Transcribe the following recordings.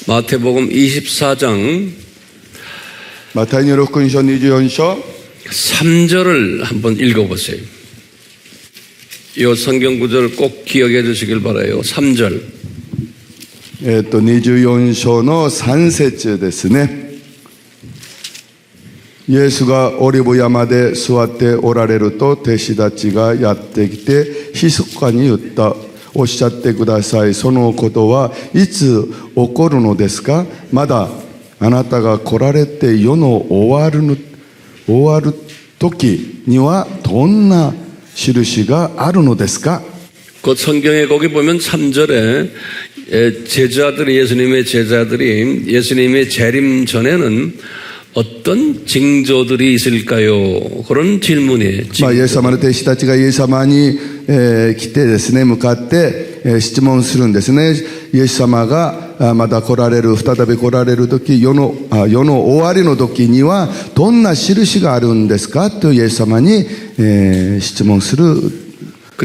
마태복음 24장 マタイによる福音書24章 3절을 한번 읽어보세요. 이 성경 구절을 꼭 기억해 주시길 바라요. 3절. 24章の3節ですね。イエスがオリブ山で座っておられると弟子たちがやってきて密かに言った。おっしゃってください。そのことはいつ起こるのですか？まだあなたが来られて世の終わる時にはどんな印があるのですか？ 그 성경에 거기 보면 3절에 제자들이 예수님의 제자들이 예수님의 재림 전에는 어떤 징조들이 있을까요? 그런 질문이에요. イエス様の弟子たちがイエス様に、来てですね、向かって、質問するんですね。イエス様がまた再び来られる時、世の終わりの時にはどんな印があるんですかとイエス様に、質問する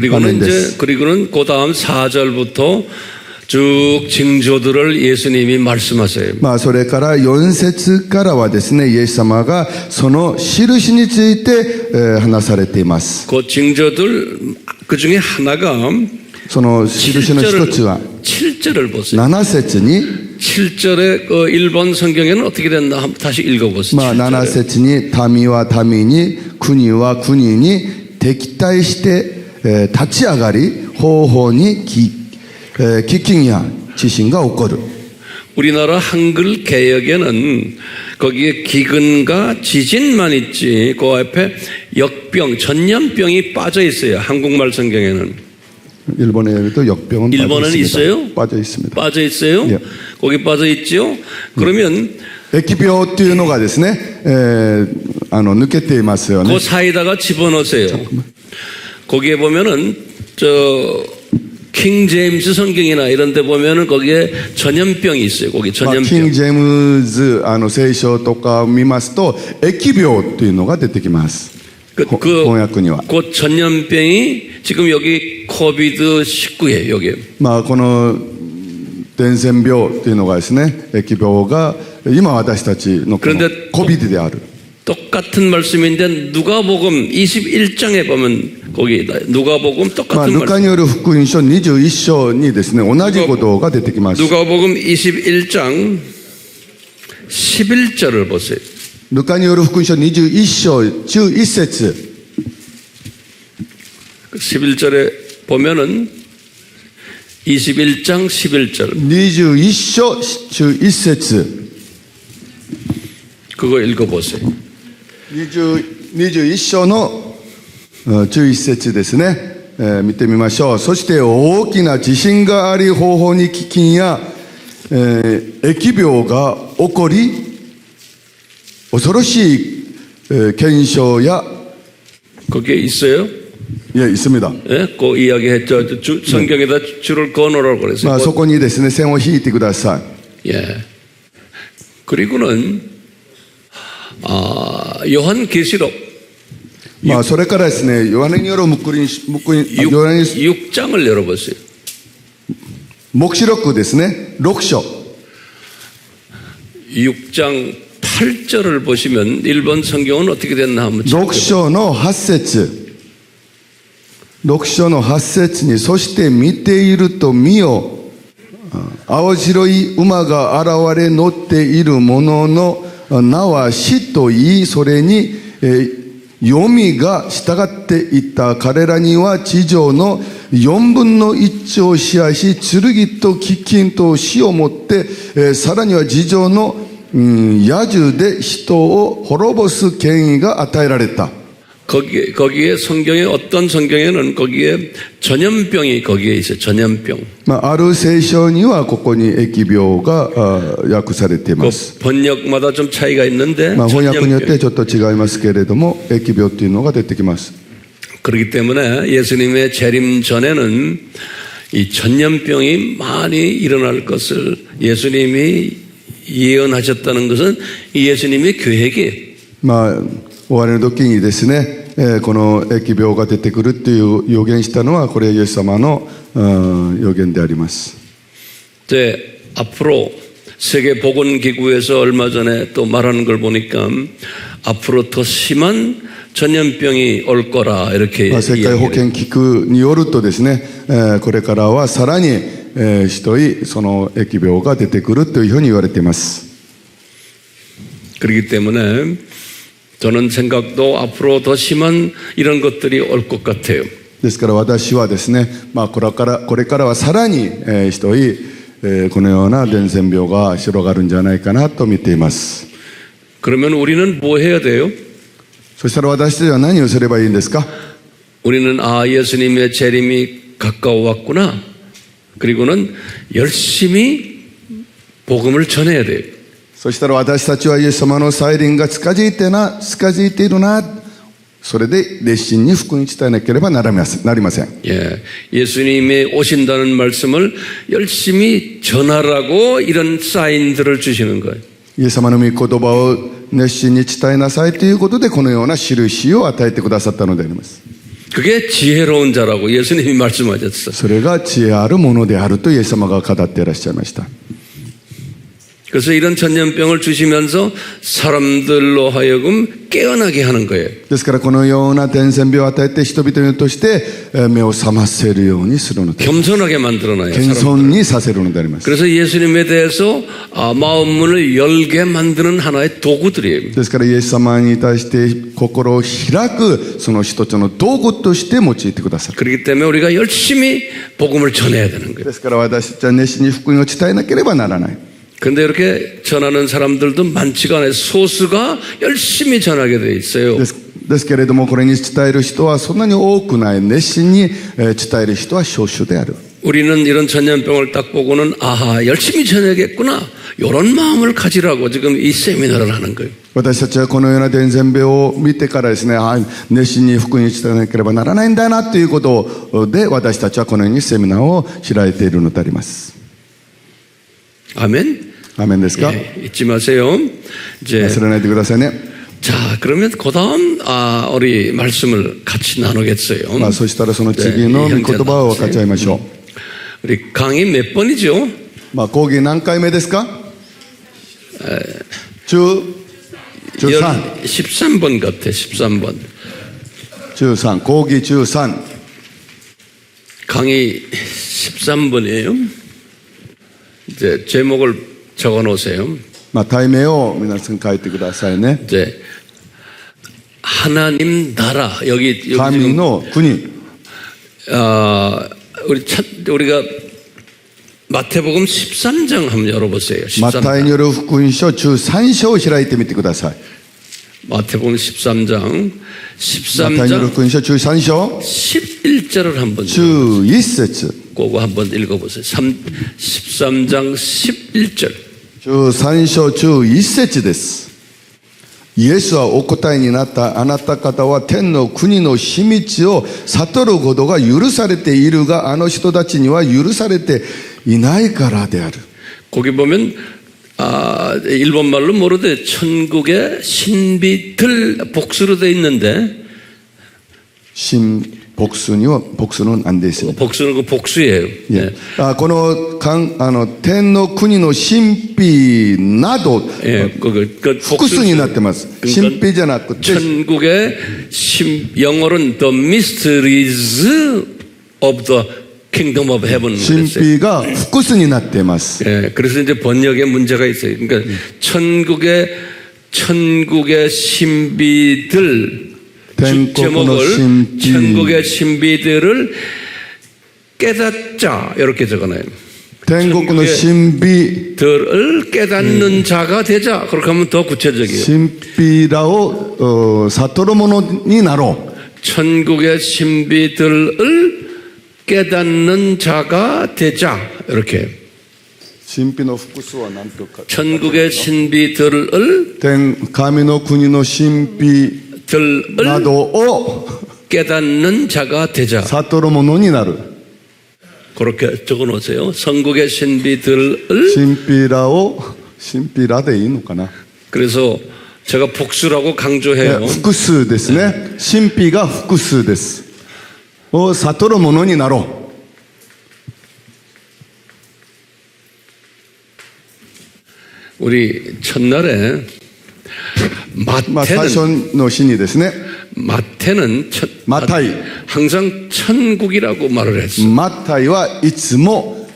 場面です。 그리고는 그 다음 4절부터 쭉 징조들을 예수님이 말씀하세요. それから4節からはですね、イエス様がその印について、話されています。 그 징조들 그 중에 하나가 その印の一つは 7절을 보세요. 7節に 7절에 그 일본 성경에는 어떻게 됐나 한번 다시 읽어보세요. 7節に民は民に国は国に敵対して、立ち上がり方々に飢饉や地震が起こる。 우리나라 한글 개역에는 거기에 기근과 지진만 있지 그 앞에 역병, 전염병이 빠져 있어요. 한국말 성경에는. 일본에도 역병은 일본에는 있어요? 빠져 있습니다. 빠져 있어요? 예. 거기 빠져 있죠? 그러면 疫病っていうのがですね、抜けていますよね。 그 사이다가 집어넣으세요. 거기에 보면은 킹 제임스 성경이나 이런 데 보면은 거기에 전염병이 있어요. 거기 전염병. キング・ジェームズ聖書とかを見ますと疫病というのが出てきます。 翻訳には。 그 전염병이 지금 여기 코비드19예요. 여기. この伝染病というのがですね、疫病が今私たちのこのCOVIDである。 똑같은 말씀인데 누가복음 21장에 보면 거기 누가복음 똑같은 ルカによる福音書21章にですね、同じことが出てきます。 누가복음 21장 11절을 보세요. ルカによる福音書21章11節 11절에 보면은 21장 11절 21章11節 그거 읽어보세요. 21章の11節ですね、見てみましょう。そして大きな地震があり方々に飢饉や、疫病が起こり恐ろしい、現象や 거기에 있어요? 예, 있습니다. 예? 그 이야기했죠. 성경에다 줄을 그어놓으라고 그랬어요. そこにですね、線を引いてください。 예. 그리고는 요한계시록 それからですね、ヨハネによる黙示 6장을 열어보세요. 黙示録ですね、6章 6장 8절을 보시면 일본 성경은 어떻게 됐나 한번 6章の8節6章の8節に、そして見ていると見よ、青白い馬が現れ乗っているものの名は死と言い、それに、黄泉が従っていった彼らには地上の4分の1を支配し、剣と飢饉と死をもって、さらには地上の、野獣で人を滅ぼす権威が与えられた。 거기에 성경에 어떤 성경에는 거기에 전염병이 거기에 있어요. 전염병. ある聖書にはここに疫病が訳されています。 그 번역마다 좀 차이가 있는데 翻訳によってちょっと違いますけれども、疫病というのが出てきます。 그렇기 때문에 예수님의 재림 전에는 이 전염병이 많이 일어날 것을 예수님이 예언하셨다는 것은 예수님의 계획이에요. 終わりの時にですね、この疫病が出てくるという予言したのはこれはイエス様の予言であります。 앞으로 세계보건기구에서 얼마 전에 또 말하는 걸 보니까 앞으로 더 심한 전염병이 올 거라 이렇게 世界保健機構によるとですね、これからはさらに、ひどいその疫病が出てくるというふうに言われています。 그렇기 때문에 저는 생각도 앞으로 더 심한 이런 것들이 올 것 같아요. ですから私はですね、これからはさらに、ひどい、このような伝染病が広がるんじゃないかなと見ています。 그러면 우리는 뭐 해야 돼요? そしたら私たちは何をすればいいんですか? 우리는 예수님의 재림이 가까워 왔구나. 그리고는 열심히 복음을 전해야 돼요. そしたら私たちはイエス様の再臨が近づいているな。それで熱心に福音に伝えなければなりません。 예, 예수님이 오신다는 말씀을 열심히 전하라고 이런 사인들을 주시는 거예요. イエス様の御言葉を熱心に伝えなさいということでこのような印を与えてくださったのであります。 그게 지혜로운 자라고 예수님이 말씀하셨어요. それが知恵あるものであるとイエス様が語っていらっしゃいました。 그래서 이런 전염병을 주시면서 사람들로 하여금 깨어나게 하는 거예요. ですからこのような伝染病を与えて人々として目を覚ませるようにするので 겸손하게 만들어놔요. 謙遜にさせるのであります。 그래서 예수님에 대해서 마음문을 열게 만드는 하나의 도구들이에요. ですからイエス様に対して心を開くその一つの道具として用いてくださる。 그렇기 때문에 우리가 열심히 복음을 전해야 되는 거예요. ですから私たちは熱心に福音を伝えなければならない。 그런데 이렇게 전하는 사람들도 많지가 않아요. 소수가 열심히 전하게 돼 있어요. ですけれどもこれに伝える人はそんなに多くない。熱心に伝える人は少数である。 우리는 이런 전염병을 딱 보고는 열심히 전해야겠구나. 이런 마음을 가지라고 지금 이 세미나를 하는 거예요. 私たちはこのような伝染病を見てからですね、熱心に福音に伝えなければならないんだなということで私たちはこのようにセミナーを開いているのであります。 아멘. アーメンですか? 예, 잊지 마세요. 이제 忘れないでくださいね。 자, 그러면 그다음 우리 말씀을 같이 나누겠어요. そしたらその次の御言葉を分かち合いましょう。 우리 강의 몇 번이죠? 講義何回目ですか? 13 13번 같아. 13번. 13講義13 강의 13번이에요. 이제 제목을 적어 놓으세요. 題名を皆さん書いてくださいね。 이제 하나님 나라 여기 神の国。 우리가 마태복음 13장 한번 열어보세요. マタイによる福音書13章を開いてみてください。 마태복음 13장 マタイによる福音書13章 11절을 한번 11節 그거 한번 읽어보세요. 13장 11절 13章11節です。イエスはお答えになった。あなた方は天の国の秘密を悟ることが許されているが、あの人たちには許されていないからである。 거기 보면 일본말로 모르되 천국의 신비들 복수로 돼 있는데 복수는 안 돼 있습니다. 복수는 그 복수예요. 예. この天の国の神秘など 예,複数になってます。神秘じゃなくて 천국의 영어로는 the mysteries of the kingdom of heaven. 神秘が複数になっています。 예, 그래서 이제 번역에 문제가 있어요. 그러니까 천국의 신비들 제목을 천국의 신비들을 깨닫자 이렇게 적어놔요. 天国の神秘 들을 깨닫는 자가 되자. 그렇게 하면 더 구체적이에요. 神秘らを悟るものになろう。 천국의 신비들을 깨닫는 자가 되자. 이렇게. 神秘の複数は何とか。 천국의 신비들을 神の国の神秘などを 깨닫는 자가 되자. 悟るものになる。 그렇게 적어 놓으세요. 천국의 신비들을 神秘らでいいのかな。 그래서 제가 복수라고 강조해요. 複数ですね。神秘が複数です。を悟るものになろう。 우리 첫날에 まあ、最初 마태는 の日にですね、 마태는 마타이. 항상 천국이라고 말을 했어. マタイはいつも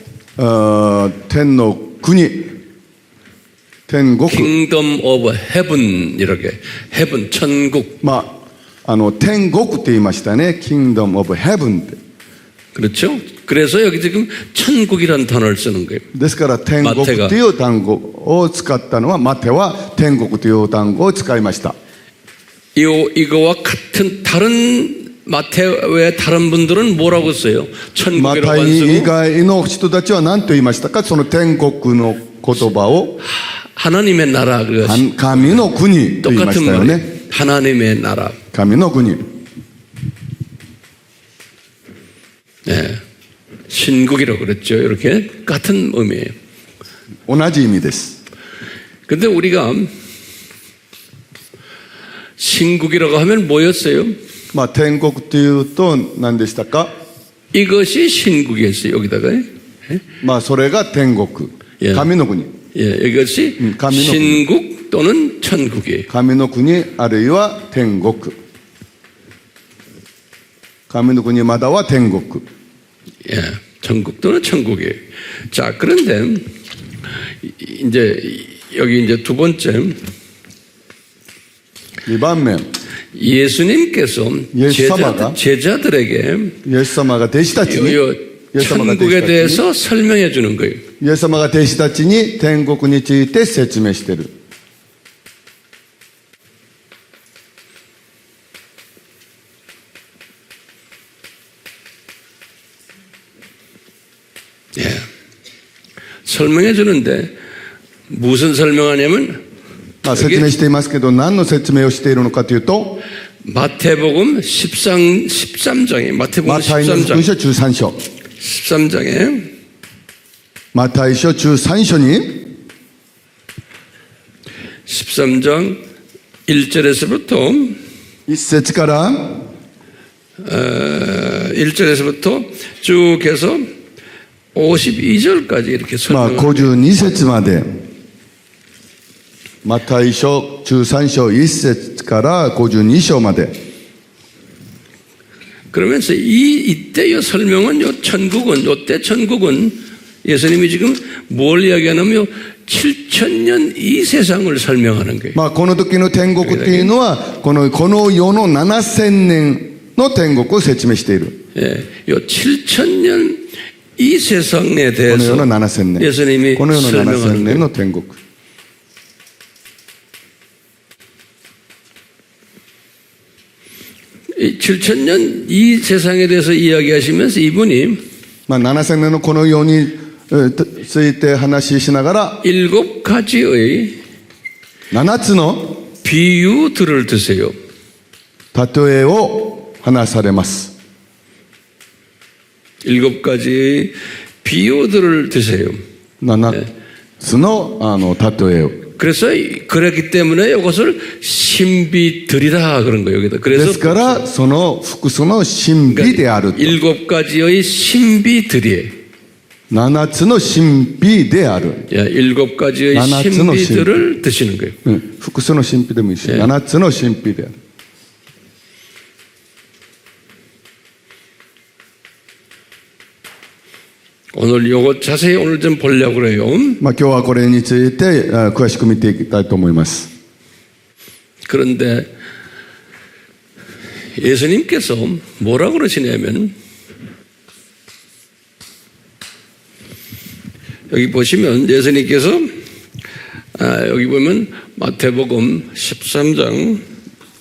天の国、天国、 Kingdom of Heaven 이렇게 heaven 천국 まあ、天国って言いましたね。Kingdom of Heavenって。 그렇죠? 그래서 여기 지금 천국이라는 단어를 쓰는 거예요. ですから天国という単語を使ったのはマテは天国という単語を使いました。 이거와 같은 다른 마태 외 다른 분들은 뭐라고 써요? マ 천국이라고 タ 안 イ以 쓰고 外の人たちは何と言いましたか？その天国の言葉を 하나님의 나라 그래서 神の国と言いま 똑같은 したよ 말이에요. ね。 하나님의 나라. 神の国。 네. 신국이라고 그랬죠. 이렇게 같은 의미예요. 同じ意味です。 근데 우리가 신국이라고 하면 뭐였어요? まあ天国というと何でしたか？ 이것이 신국이었어요. 여기다가. 예? まあそれが天国。 예. 神の国。 예, 이것이神の国. 신국 또는 천국이에요. 神の国あるいは天国。神の国または天国。 예, 천국 또는 천국이에요. 자, 그런데 이제 여기 이제 두 번째 2番目、 예수님께서 예수사마가 제자들에게 イエス様が弟子たちに、イ 요 エス様が弟子 천국에 たちに、 대해서 설명해 주는 거예요. イエス様が弟子たちに天国について説明している。 예. 설명해 주는데 무슨 설명하냐면 まあ説明していますけど、何の説明をしているのかというと、 마태복음 13장에 마태복음 マタイの福音 13장 書13章。 13장에 マタイ書13章に、 13장 1절에서부터 1節から 1절에서부터 쭉 해서 52절까지 이렇게 まあ 설명. 52節まで、マタイ書13章1節から52章まで、 그러면서 이때의 설명은 요 천국은 요때 천국은 예수님이 지금 뭘 이야기하냐면 7,000년 이 세상을 설명하는 거예요. まあこの時の天国っていうのは、この世の7000年の天国を説明している。 예, 요 7,000년 이 세상에 この世 대해서 の7000年。 예수님이 この世の7000 설명하는 年 거예요. の天国。 이 7,000년 이 세상에 대해서 이야기하시면서 이분이 まあ7000年のこの世について話しながら、 7가지의 7つの 비유들을 드세요. 例えを話されます。 7가지의 비유들을 드세요. 7つの例えを。 그래서 그렇기 때문에 이것을 신비들이라 그런 거예요. 여기다. で 그래서 すからその複数の神秘であると。 7가지의 신비들이에요. 7つの神秘である。 예, 7가지의 7つの 신비들을 드시는 거예요. 複数の神秘でもいいし、ええ7つの神秘である。 오늘 요거 자세히 오늘 좀 보려고 그래요. まあ今日はこれについて詳しく見ていきたいと思います。 그런데 예수님께서 뭐라 그러시냐면 여기 보시면 예수님께서 여기 보면 마태복음 13장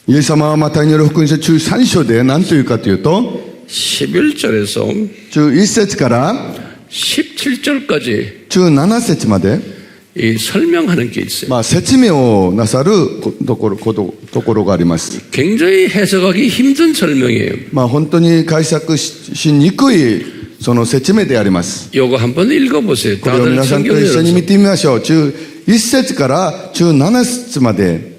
イエス様はマタイによる福音書13章で何というかというと、 11절에서 11節から 17절까지 17節まで、 이 설명하는 게 있어요. まあ説明をなさるところがあります。 굉장히 해석하기 힘든 설명이에요. まあ本当に解釈しにくいその説明であります。 요거 한번 읽어보세요. これを 다들 皆さんと 성경을 一緒に 열어서. 見てみましょう。11節から17節まで。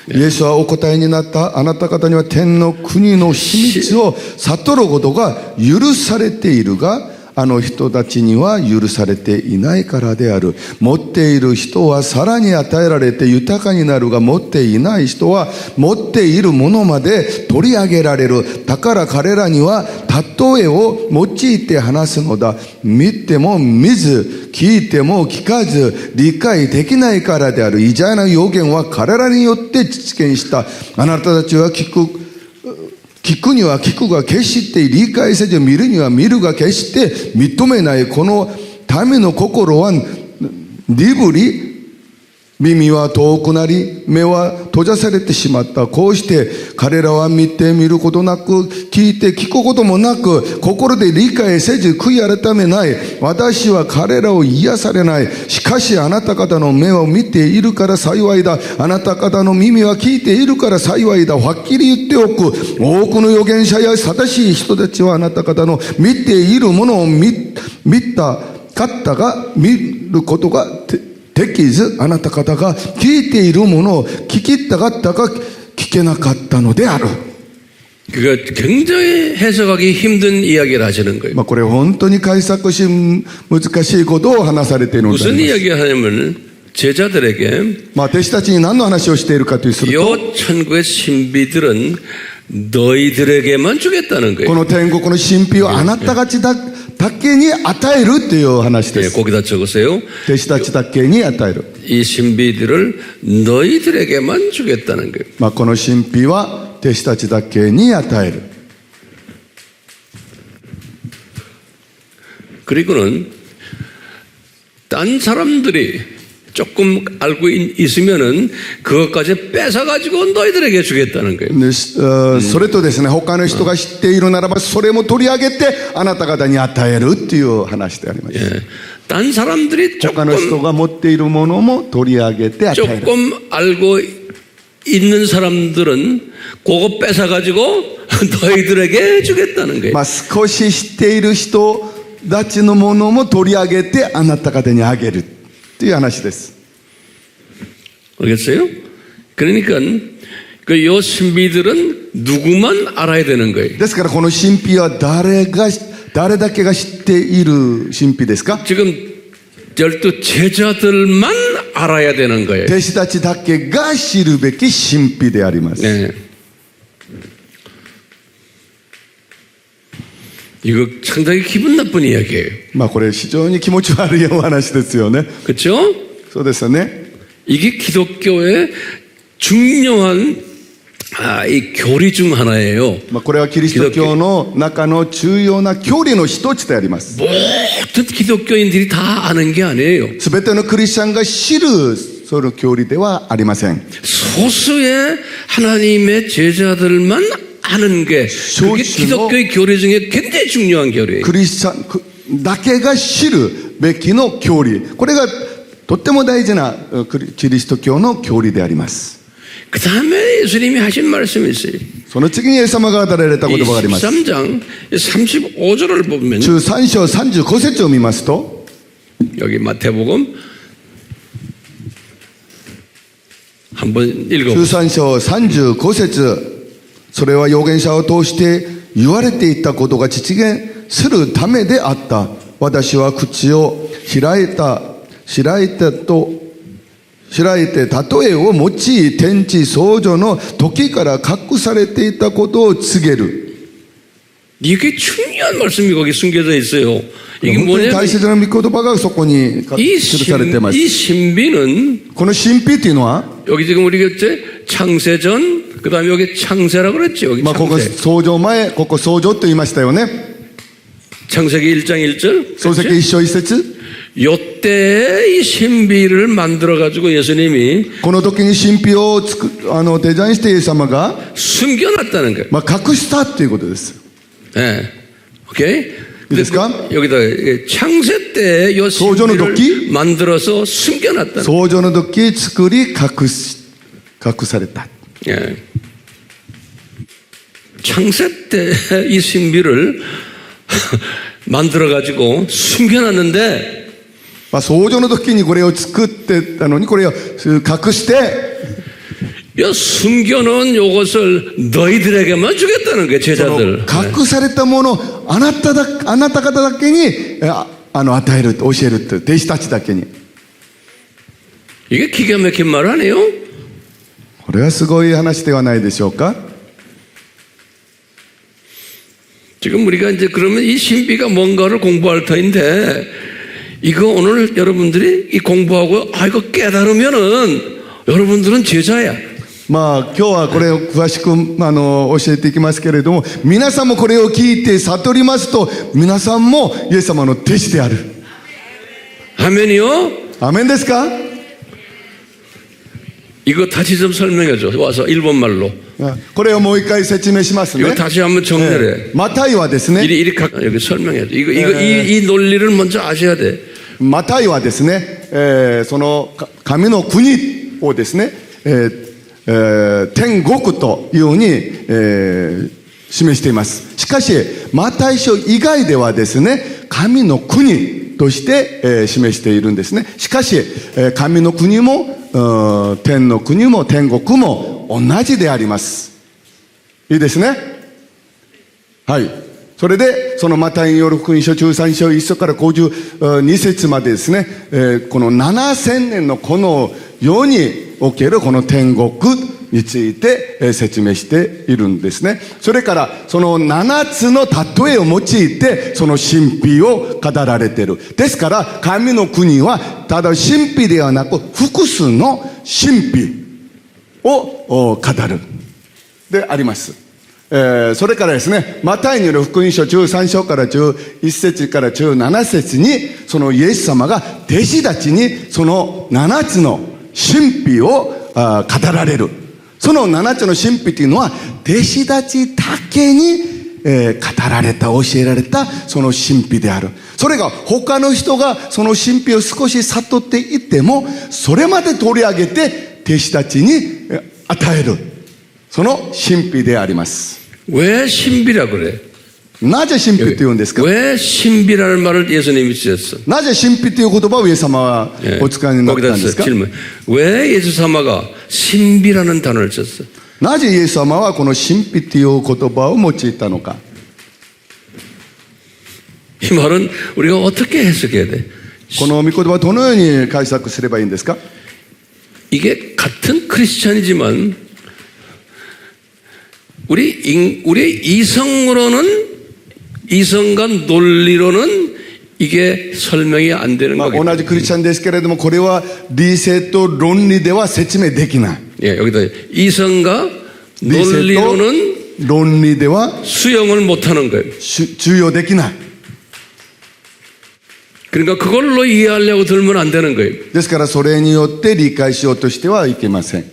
イエスはお答えになった。あなた方には天の国の秘密を悟ることが許されているが、あの人たちには許されていないからである。持っている人はさらに与えられて豊かになるが、持っていない人は持っているものまで取り上げられる。だから彼らには例えを用いて話すのだ。見ても見ず、聞いても聞かず、理解できないからである。イザヤの預言は彼らによって実現した。あなたたちは聞くには聞くが決して理解せず、見るには見るが決して認めない。この民の心は鈍り、耳は遠くなり、目は閉ざされてしまった。こうして彼らは見て見ることなく、聞いて聞くこともなく、心で理解せず悔い改めない。私は彼らを癒されない。しかしあなた方の目を見ているから幸いだ。あなた方の耳は聞いているから幸いだ。はっきり言っておく。多くの預言者や正しい人たちはあなた方の見ているものを見た方が見ることができず、あなた方が聞いているものを聞きたかったが聞けなかったのである。그러니까 굉장히 해석하기 힘든 이야기를 하시는 거예요. これ本当に解釈し難しいことを話されているのであ 무슨 ります。 이야기하냐면 제자들에게 弟子たちに何の話をしているかとすると、 요 천국의 신비들은 너희들에게만 주겠다는 こ 거예요. の天国の神秘をあなたたちだけに与えるという話で 예, す。 거기다 적으세요. 弟子たちだけに与える。 이 신비들을 너희들에게만 주겠다는 거예요. この神秘は弟子たちだけに与える。 그리고는 딴 사람들이 조금 알고 있으면은 그것까지 뺏어가지고 너희들에게 주겠다는 거예요. それとですね、他の人が知っているならばそれも取り上げてあなた方に与えるっていう話であります。 예. 딴 사람들이 他の人が持っているものも取り上げて与える。 조금 알고 있는 사람들은 그거 뺏어가지고 너희들에게 주겠다는 거예요. 少し知っている人たちのものも取り上げてあなた方にあげるという話です。 알겠어요? 그러니까 그 요 신비들은 누구만 알아야 되는 거예요. ですからこの神秘は誰だけが知っている神秘ですか？ 지금 12 제자들만 알아야 되는 거예요. 弟子たちだけが知るべき神秘であります。 네. 이거 상당히 기분 나쁜 이야기예요. これ非常に気持ち悪いお話ですよね。 그렇죠? そうですよね。 이게 기독교의 중요한 이 교리 중 하나예요. これはキリスト教の中の重要な教理の一つであります。 모든 기독교인들이 다 아는 게 아니에요. すべてのクリスチャンが知るその教理ではありません。 소수의 하나님의 제자들만 아는 게 그게 기독교의 교리 중에 굉장히 중요한 교리예요. クリスチャンだけが知るべきの教理。これがとっても大事なキリスト教の教理であります。 그 다음에 예수님이 하신 말씀이 있어요. その次にイエス様が与えられた言葉があります。 13장 35절을 보면 13章35節を見ますと、 여기 마태복음 한번 읽어보세요. 13章35節、それは預言者を通して言われていたことが実現するためであった。私は口を開いて例えを用い天地創造の時から隠されていたことを告げる。 이게 중요한 말씀이 거기 숨겨져 있어요. 이게 本当に大 뭐냐면 切な御言葉がそこに記されています。 이 신비는 この神秘というのは、 여기 지금 우리가 이제 창세전 그다음에 여기 창세라고 그랬죠. 여기 ここ 창세. 創造前、ここ創造と言いましたよね。 창세기 1장 1절. 創世記一章一節。 요때 이 신비를 만들어 가지고 예수님이 この時に神秘をデザインしてイエス様が、 숨겨놨다는 거예요. 隠したということです。 예. 오케이? 이ですか? 여기다 창세 때 요 소조의 신비를 도끼? 만들어서 숨겨놨다는 거예요. 創造の時作り隠された。 예. 창세 때 이 신비를 만들어 가지고 숨겨놨는데 創造の時にこれを作ってたのにこれを隠して、 숨겨놓은 요것을 너희들에게만 주겠다는 거예요, そ 제자들. の隠されたものをあなた方だけに与える、教えるって、弟子たちだけに。 이게 기가 막힌 말 아니에요? これはすごい話ではないでしょうか。 지금 우리가 이제 그러면 이 신비가 뭔가를 공부할 터인데, 이거 오늘 여러분들이 이 공부하고, 이거 깨달으면은, 여러분들은 제자야. まあ今日はこれを詳しく教えていきますけれども、皆さんもこれを聞いて悟りますと、皆さんもイエス様の弟子である。 아멘이요? アメンですか。 이거 다시 좀 설명해줘. 와서 일본말로. これをもう一回説明しますね。 이거 다시 한번 정렬해. マタイはですね、 이리 여기 설명해줘. 이 논리를 먼저 아셔야 돼. マタイはですね、その神の国をですね、天国というふうに、示しています。しかしマタイ書以外ではですね、神の国として、示しているんですね。しかし、神の国も天の国も天国も同じであります。いいですね。はい。それでそのマタイによる福音書13章1節から52節までですね、この7000年のこの世におけるこの天国について説明しているんですね。それからその7つの例えを用いてその神秘を語られている。ですから神の国はただ神秘ではなく複数の神秘を語るであります。それからですね、マタイによる福音書13章から11節から17節にそのイエス様が弟子たちにその7つの神秘を語られる。その7つの神秘というのは弟子たちだけに語られた、教えられたその神秘である。それが他の人がその神秘を少し悟っていってもそれまで取り上げて弟子たちに与える、その神秘であります。 왜 신비라 그래? なぜ神秘と言うんですか。 왜 신비라는 말을 예수님이 쓰셨어? なぜ神秘という言葉をイエス様はお使いになったんですか。 질문. 왜 예수사마가 신비라는 단어를 썼어? なぜイエス様はこの神秘という言葉を用いたのか。 이 말은 우리가 어떻게 해석해야 돼? この御言葉をどのように解釈すればいいんですか。 이게 같은 크리스찬이지만 우리의 이성과 논리로는 이게 설명이 안 되는 まあ 거겠죠. 同じクリスチャンですけれども、これは理性と論理では説明できない。 예, 여기다 이성과 理性 논리로는 と論理では 수용을 못하는 거예요. 通用できない。 그러니까 그걸로 이해하려고 들면 안 되는 거예요. ですからそれによって理解しようとしてはいけません。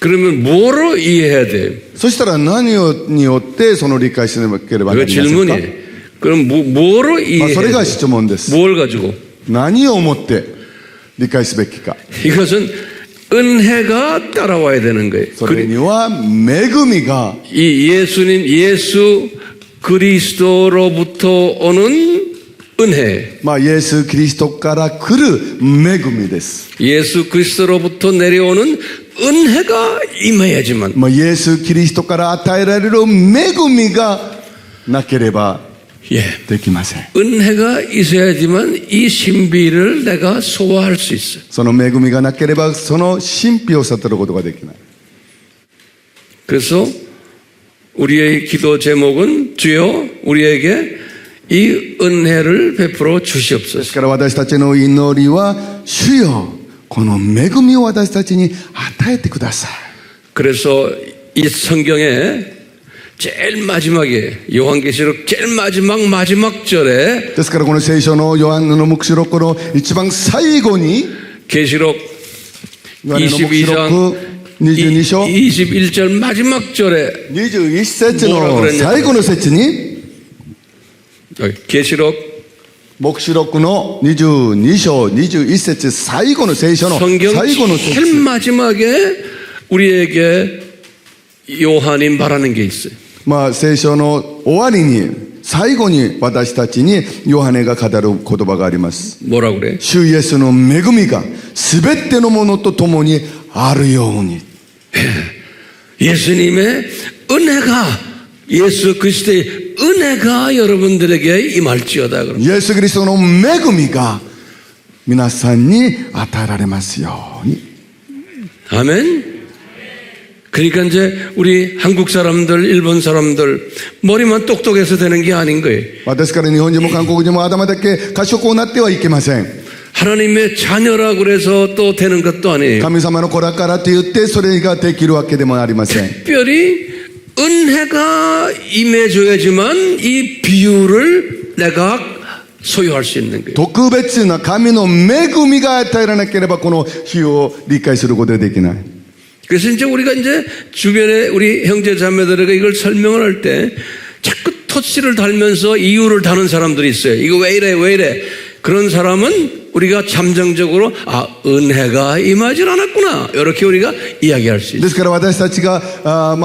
그러면 뭐로 이해해야 돼요? そしたら何によってその理解しなければな 그 りませんか。 질문이 그럼 뭐로 まあ 이해해야 それが 돼요? 質問です。 뭘 가지고? 何をもって理解すべきか。 이것은 은혜가 따라와야 되는 거예요. それには恵みが、 이 예수 그리스도로부터 오는 은혜, まあイエス・キリストから来る恵みです。 예수 그리스도로부터 내려오는 은혜가 임해야지만 まあイエス・キリストから与えられる恵みがなければ 예, できません。 은혜가 있어야지만 이 신비를 내가 소화할 수 있어요. その恵みがなければその神秘を悟ることができない。 그래서 우리의 기도 제목은 주여 우리에게 이 은혜를 베풀어 です 주시옵소서. から私たちの祈りは、主よ、この恵みを私たちに与えてください。 그래서 이 성경에 제일 마지막에 요한계시록 제일 마지막 절에 ですからこの聖書のヨハネの黙示録の一番最後に、 계시록 ヨハネの黙示録22章 21절 마지막 절에 21節の最後の節に、 계시록 黙示録の22章21節最後の聖書の 성경 最後の 제일 節、 마지막에 우리에게 요한이 말하는 게 있어요. まあ聖書の終わりに最後に私たちにヨハネが語る言葉があります。 뭐라 그래? 主イエスの恵みがすべてのものとともにあるように。 예수님의 은혜가, 예수 그리스도의 은혜가 여러분들에게 임할지어다. 그럼 イエス・キリストの恵みが皆さんに与えられますように。 아멘. 그러니까 이제 우리 한국 사람들, 일본 사람들 머리만 똑똑해서 되는 게 아닌 거예요. ですから日本人も韓国人も頭だけ賢くなってはいけません。 하나님의 자녀라 그래서 또 되는 것도 아니에요. 神様の子だからと言ってそれができるわけでもありません。 특별히 은혜가 임해줘야지만 이 비유를 내가 소유할 수 있는 거예요. 特別な神の恵みが与えられなければこの比喩を理解することができない。 그래서 이제 우리가 이제 주변에 우리 형제 자매들에게 이걸 설명을 할 때 자꾸 토치를 달면서 이유를 다는 사람들이 있어요. 이거 왜 이래, 왜 이래. 그런 사람은 우리가 잠정적으로 은혜가 임하질 않았구나. 이렇게 우리가 이야기할 수 で 있어요. すから私たちが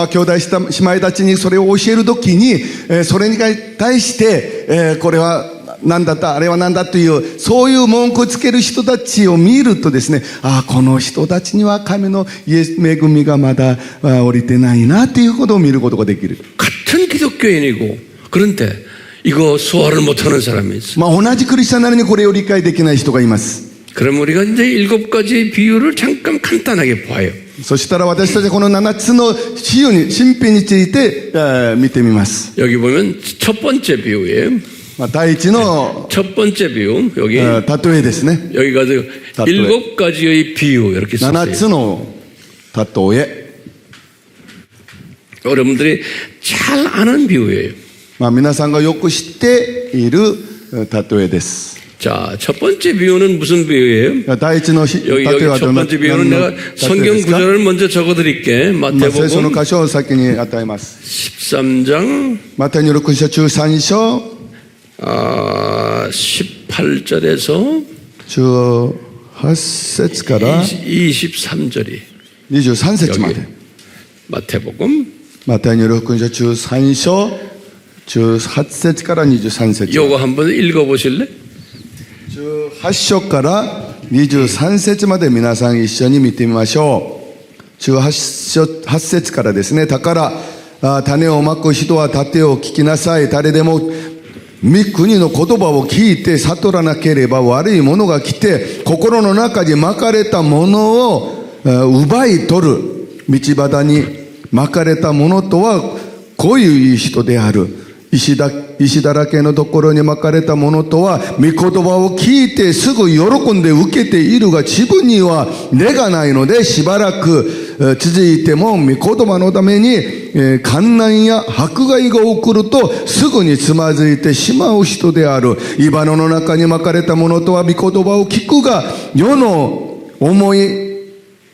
兄弟姉妹たちにそれを教えるときに、それに対して、これは何だったあれは何だというそういう文句をつける人たちを見るとですね、この人たちには神の恵みがまだ降りてないなということを見ることができる。 같은 기독교인이고 그런데 이거 소화를 못하는 사람이 있어요. 同じクリスチャンなのにこれを理解できない人がいます。 그럼 우리가 이제 7가지 비유를 잠깐 간단하게 봐요. そしたら私たちはこの7つの比喩に神秘について見てみます。 여기 보면 첫 번째 비유예요. 第一の 첫 번째 비유 여기 例えですね。 여기가 7가지의 비유 이렇게 7 썼어요. つの例え。 여러분들이 잘 아는 비유예요. 皆さんがよく知っている例えです。 자, 첫 번째 비유는 무슨 비유예요? 第一の例 여기 えは 첫 どんな 번째 비유는 내가 例え 성경 ですか？ 구절을 먼저 적어드릴게. 聖書の 마태복음 箇所を先に与えます。 13장 マタイの6章13章 18절에서 18節から 23절이 23節ま 여기 で。 마태복음 マタイの6章13章18節から23節。 요거 한번 읽어보실래? 18章から23節まで皆さん一緒に見てみましょう。8節からですね。だから種をまく人は種を聞きなさい。誰でも御国の言葉を聞いて悟らなければ悪いものが来て心の中にまかれたものを奪い取る。道端にまかれたものとはこういう人である。石だらけのところにまかれたものとは御言葉を聞いてすぐ喜んで受けているが自分には根がないのでしばらく続いても御言葉のために患難や迫害が起こるとすぐにつまずいてしまう人である。茨の中にまかれたものとは御言葉を聞くが世の思い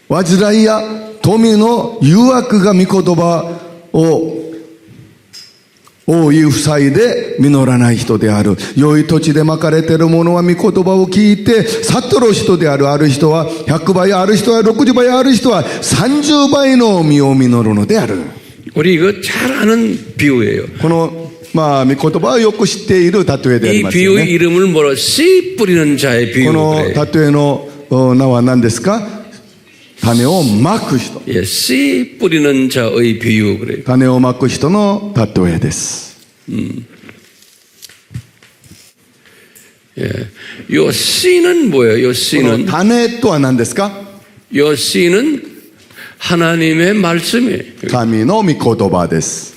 煩いや富の誘惑が御言葉を覆い塞いで実らない人である。良い土地でまかれている者は御言葉を聞いて悟る人である。ある人は100倍、ある人は60倍、ある人は30倍の実を実るのである。 우리 이거 잘 아는 비유예요. この御言葉はよく知っている例えであり 이 ますよ 비유의 ね。 이름을 뭐라? 씨 뿌리는 자의 こ 비유. の 그래요. 例えの名は何ですか？種をまく人。 예, 씨 뿌리는 자의 비유 그래요. 種をまく人の例えです。 예, 요 씨는 뭐예요? 요 この 씨는 種とは何ですか？ 요 씨는 하나님의 말씀이에요. 神の御言葉です。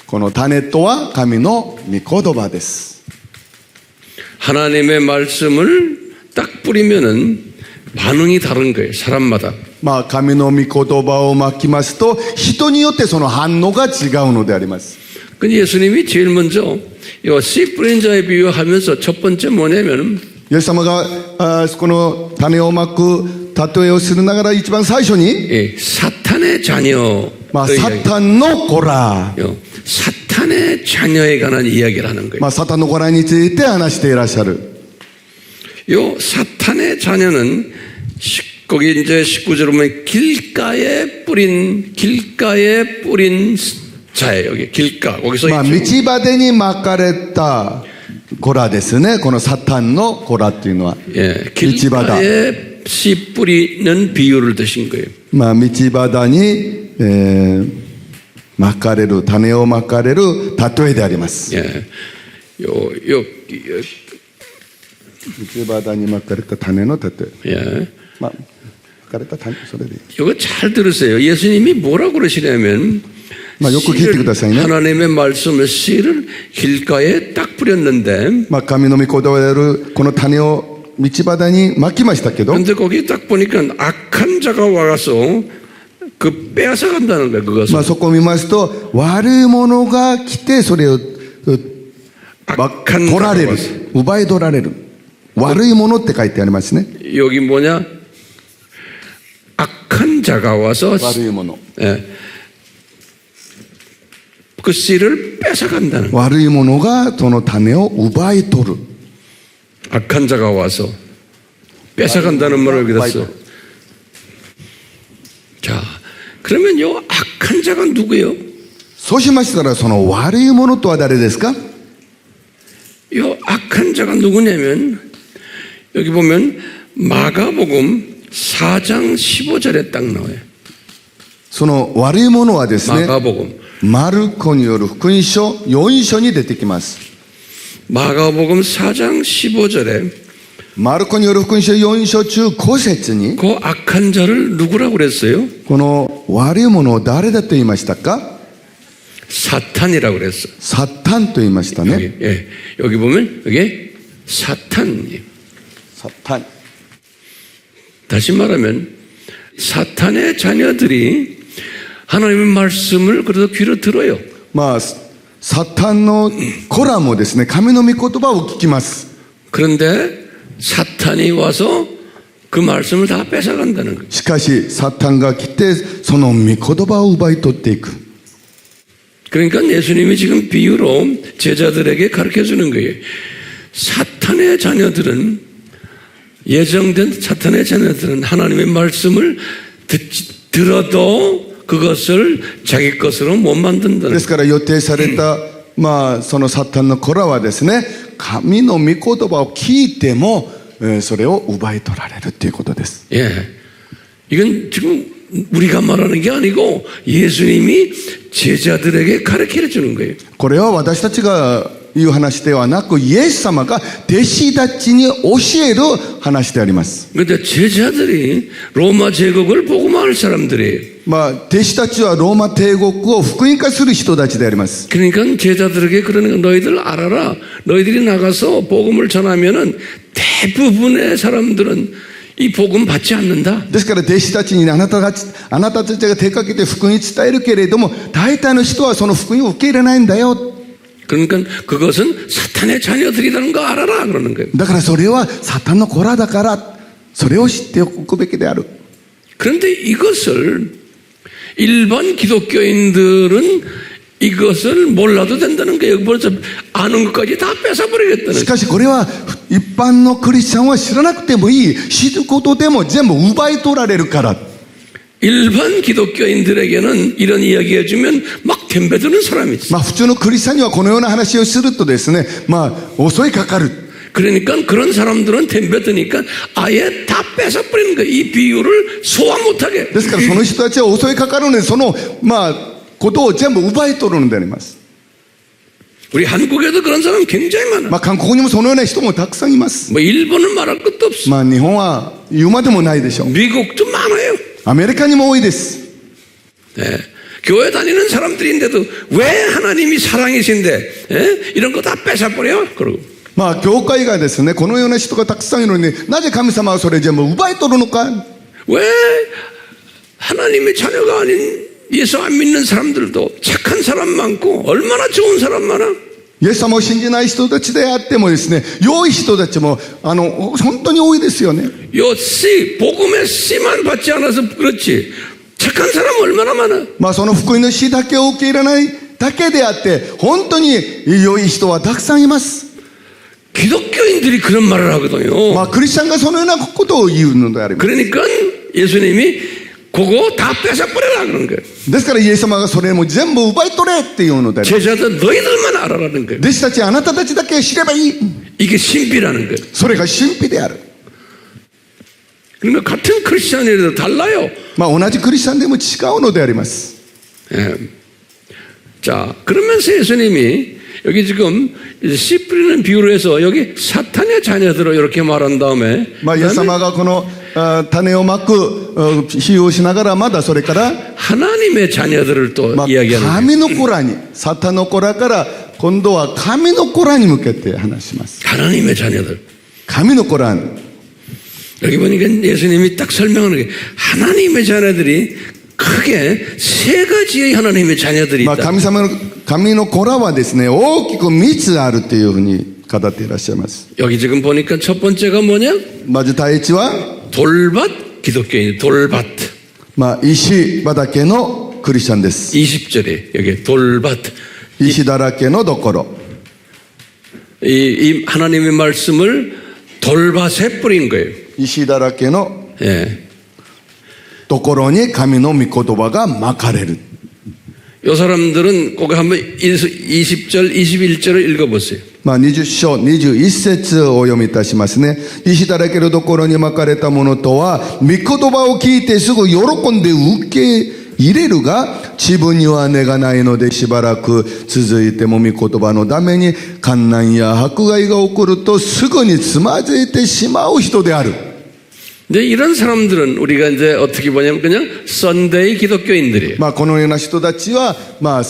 この種とは神の御言葉です。 하나님의 말씀을 딱 뿌리면은 반응이 다른 거예요. 사람마다. 神の御言葉をまきますと、人によってその反応が違うのであります。 근데 예수님이 제일 먼저 요 씨 뿌린 자의 비유하면서 첫 번째 뭐냐면은 イエス様がこの種をまく例えをするながら一番最初に、 예, 사탄의 자녀. サタンの子ら、 사탄의 자녀에 관한 이야기를 하는 거예요. サタンの子らについて話していらっしゃる。 요 사탄의 자녀는 거기 이제 19절에 보면 길가에 뿌린 자예요. 여기 길가. 거기서 道端にまかれた子らですね。このサタンの子らっていうのは。 예, 道端。 길가에 씨 뿌리는 비유를 드신 거예요. まあ、道端に、まかれる、種をまかれる例えであります。 예. 요, 道端にまかれた種の例え。 예. まあ、まかれた種、それでいい。 이거 잘 들으세요. 예수님이 뭐라고 그러시냐면, 요거聞いてくださいね. 하나님의 말씀을 씨를 길가에 딱 뿌렸는데, まあ、神の御言葉であるこの種を道端にまきましたけど、 근데 거기 딱 보니까 악한 자가 와서 그 빼앗아 간다는 거예요, 그것을. まあ、そこを見ますと、悪い者が来て、それを取られる、奪い取られる。悪い者って書いてありますね。 여기 뭐냐? 악한 자가 와서 悪い者。 예, 그 씨를 뺏어 간다는 거예요. 悪い者がその種を奪い取る。 악한 자가 와서 뺏어 간다는 말을 여기 뒀어요. 자, 그러면 요 악한 자가 누구예요? そうしましたら、その悪い者とは誰ですか? 요 악한 자가 누구냐면, 여기 보면 마가복음 4장 15절에 딱 나와요. その悪い者はですね、 마가복음 マルコによる福音書4章に出てきます。 마가복음 4장 15절에 マルコによる福音書4章中5節に、 그 악한 자를 누구라고 그랬어요? この悪い者を誰だと言いましたか? 사탄이라고 그랬어. サタンと言いましたね。 여기, 예, 여기 보면 이게 사탄이에요. サタン。 다시 말하면 사탄의 자녀들이 하나님의 말씀을 그래도 귀로 들어요. まあ、サタンの子らもですね、神の御言葉を聞きます。 그런데 사탄이 와서 그 말씀을 다 뺏어간다는 거예요. しかし、サタンが来て、その御言葉を奪い取っていく。 그러니까 예수님이 지금 비유로 제자들에게 가르쳐주는 거예요. 사탄의 자녀들은, 예정된 사탄의 자녀들은 하나님의 말씀을 들어도 그것을 자기 것으로 못 만든다는 ですから予定された、まあ、そのサタンの子らはですね、神の御言葉を聞いても、それを奪い取られるということです。 예. 이건 지금 우리가 말하는 게 아니고 예수님이 제자들에게 가르쳐 주는 거예요. これは私たちが言う話ではなく、イエス様が弟子たちに教える話であります。 근데 제자들이 로마 제국을 복음화할 사람들이에요. まあ、弟子たちはローマ帝国を福音化する人たちであります。 그러니까 제자들에게 그러는 거, 너희들 알아라. 너희들이 나가서 복음을 전하면은 대부분의 사람들은 이 복음 받지 않는다. ですから弟子たちにあなたたちが手かけて福音に伝えるけれども、大体の人はその福音を受け入れないんだよ。 그러니까 그것은 사탄의 자녀들이라는 거 알아라 그러는 거예요. だからそれはサタンの子らだから、それを知っておくべきである。 그런데 이것을 일반 기독교인들은 이것을 몰라도 된다는 거예요. 벌써 아는 것까지 다 뺏어버리겠다는 しかしこれは一般のクリスチャンは知らなくてもいい、知ることでも全部奪い取られるから。 일반 기독교인들에게는 이런 이야기 해주면 막 덤벼드는 사람이 있어요. まあ普通のクリスチャンにはこのような話をするとですね、まあ襲いかかる。 그러니까 그런 사람들은 덤벼드니까 아예 다 뺏어버리는 거예요. 이 비유를 소화 못하게. ですからその人たちは襲いかかるので、そのまあことを全部奪い取るのであります。 우리 한국에도 그런 사람 굉장히 많아. まあ韓国にもそのような人もたくさんいます。 뭐 일본은 말할 것도 없어. まあ日本は言うまでもないでしょう。 미국도 많아요. アメリカにも多いです。 네. 교회 다니는 사람들인데도 왜 하나님이 사랑이신데 이런 거 다 뺏어버려? 그러고. まあ教会がですね、このような人がたくさんいるのに、なぜ神様はそれ全部奪い取るのか。 왜 하나님의 자녀가 아닌 예수 안 믿는 사람들도 착한 사람 많고 얼마나 좋은 사람 많아? イエス様を信じない人たちであってもですね、良い人たちも本当に多いですよね。 요 씨, 복음의 씨만 받지 않아서 그렇지 착한 사람 얼마나 많아? まあその福音の死だけを受け入れないだけであって、本当に良い人はたくさんいます。 기독교인들이 그런 말을 하거든요. まあクリスチャンがそのようなことを言うのであります。 그러니까 예수님이 그거 다 뺏어버려라 그런 거예요. ですからイエス様がそれも全部奪い取れっていうのであります。 제자들 너희들만 알아라는 거예요. 弟子たちあなたたちだけ知ればいい。 이게 신비라는 거예요. それが神秘である。 그러니까 같은 크리스찬이라도 달라요. まあ同じクリスチャンでも違うのであります。 예. 자, 그러면서 예수님이 여기 지금 씨 뿌리는 비유로 해서 여기 사탄의 자녀들을 이렇게 말한 다음에 まあ、イエス様がこの種をまく比喩をしながら、まだそれから、 하나님의 자녀들을 또 まあ、 이야기하는 거예요. 神の子らに、サタンの子らから今度は神の子らに向けて話します。 하나님의 자녀들. 神の子らに。 여기 보니까 예수님이 딱 설명하는 게 하나님의 자녀들이 크게 세 가지의 하나님의 자녀들이 まあ、 있다. 神の子らはですね、大きく3つあるというふうに語っていらっしゃいます。 여기 지금 보니까 첫 번째가 뭐냐? まず第一は、 돌밭 기독교인 돌밭. まあ、石畑のクリスチャンです。 20절에 여기 돌밭. 石だらけのどころ。 이 하나님의 말씀을 돌밭에 뿌린 거예요. 石だらけの 예. ところに神の御言葉がまかれる。 요 사람들은 꼭 한번 20절, 21절을 읽어보세요. まあ、20章21節をお読みいたしますね。石だらけのところにまかれたものとは、御言葉を聞いてすぐ喜んで受け入れるが、自分には根がないのでしばらく続いても御言葉のために患難や迫害が起こるとすぐにつまずいてしまう人である。 근데 이런 사람들은 우리가 이제 어떻게 보냐면 그냥 썬데이 기독교인들이에요. まあ、このような人たちは、まあ、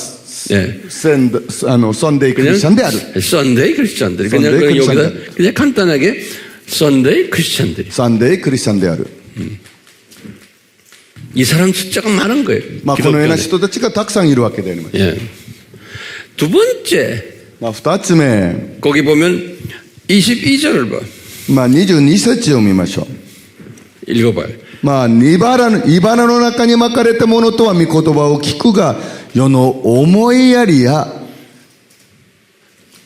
예. ソンデイクリスチャンである。 썬데이 크리스찬들. 그냥 썬데이 여기다 크리스찬들. 그냥 간단하게 썬데이 크리스찬들이. サンデイクリスチャンである。 이 사람 숫자가 많은 거예요. まあ、このような 기독교인들. 人たちがたくさんいるわけであります。 예. 두 번째 まあ、二つ目、 거기 보면 22절을 봐. まあ、22節を見ましょう。 읽어봐요. まあ、茨の中に巻かれたものとは御言葉を聞くが、世の思いやりや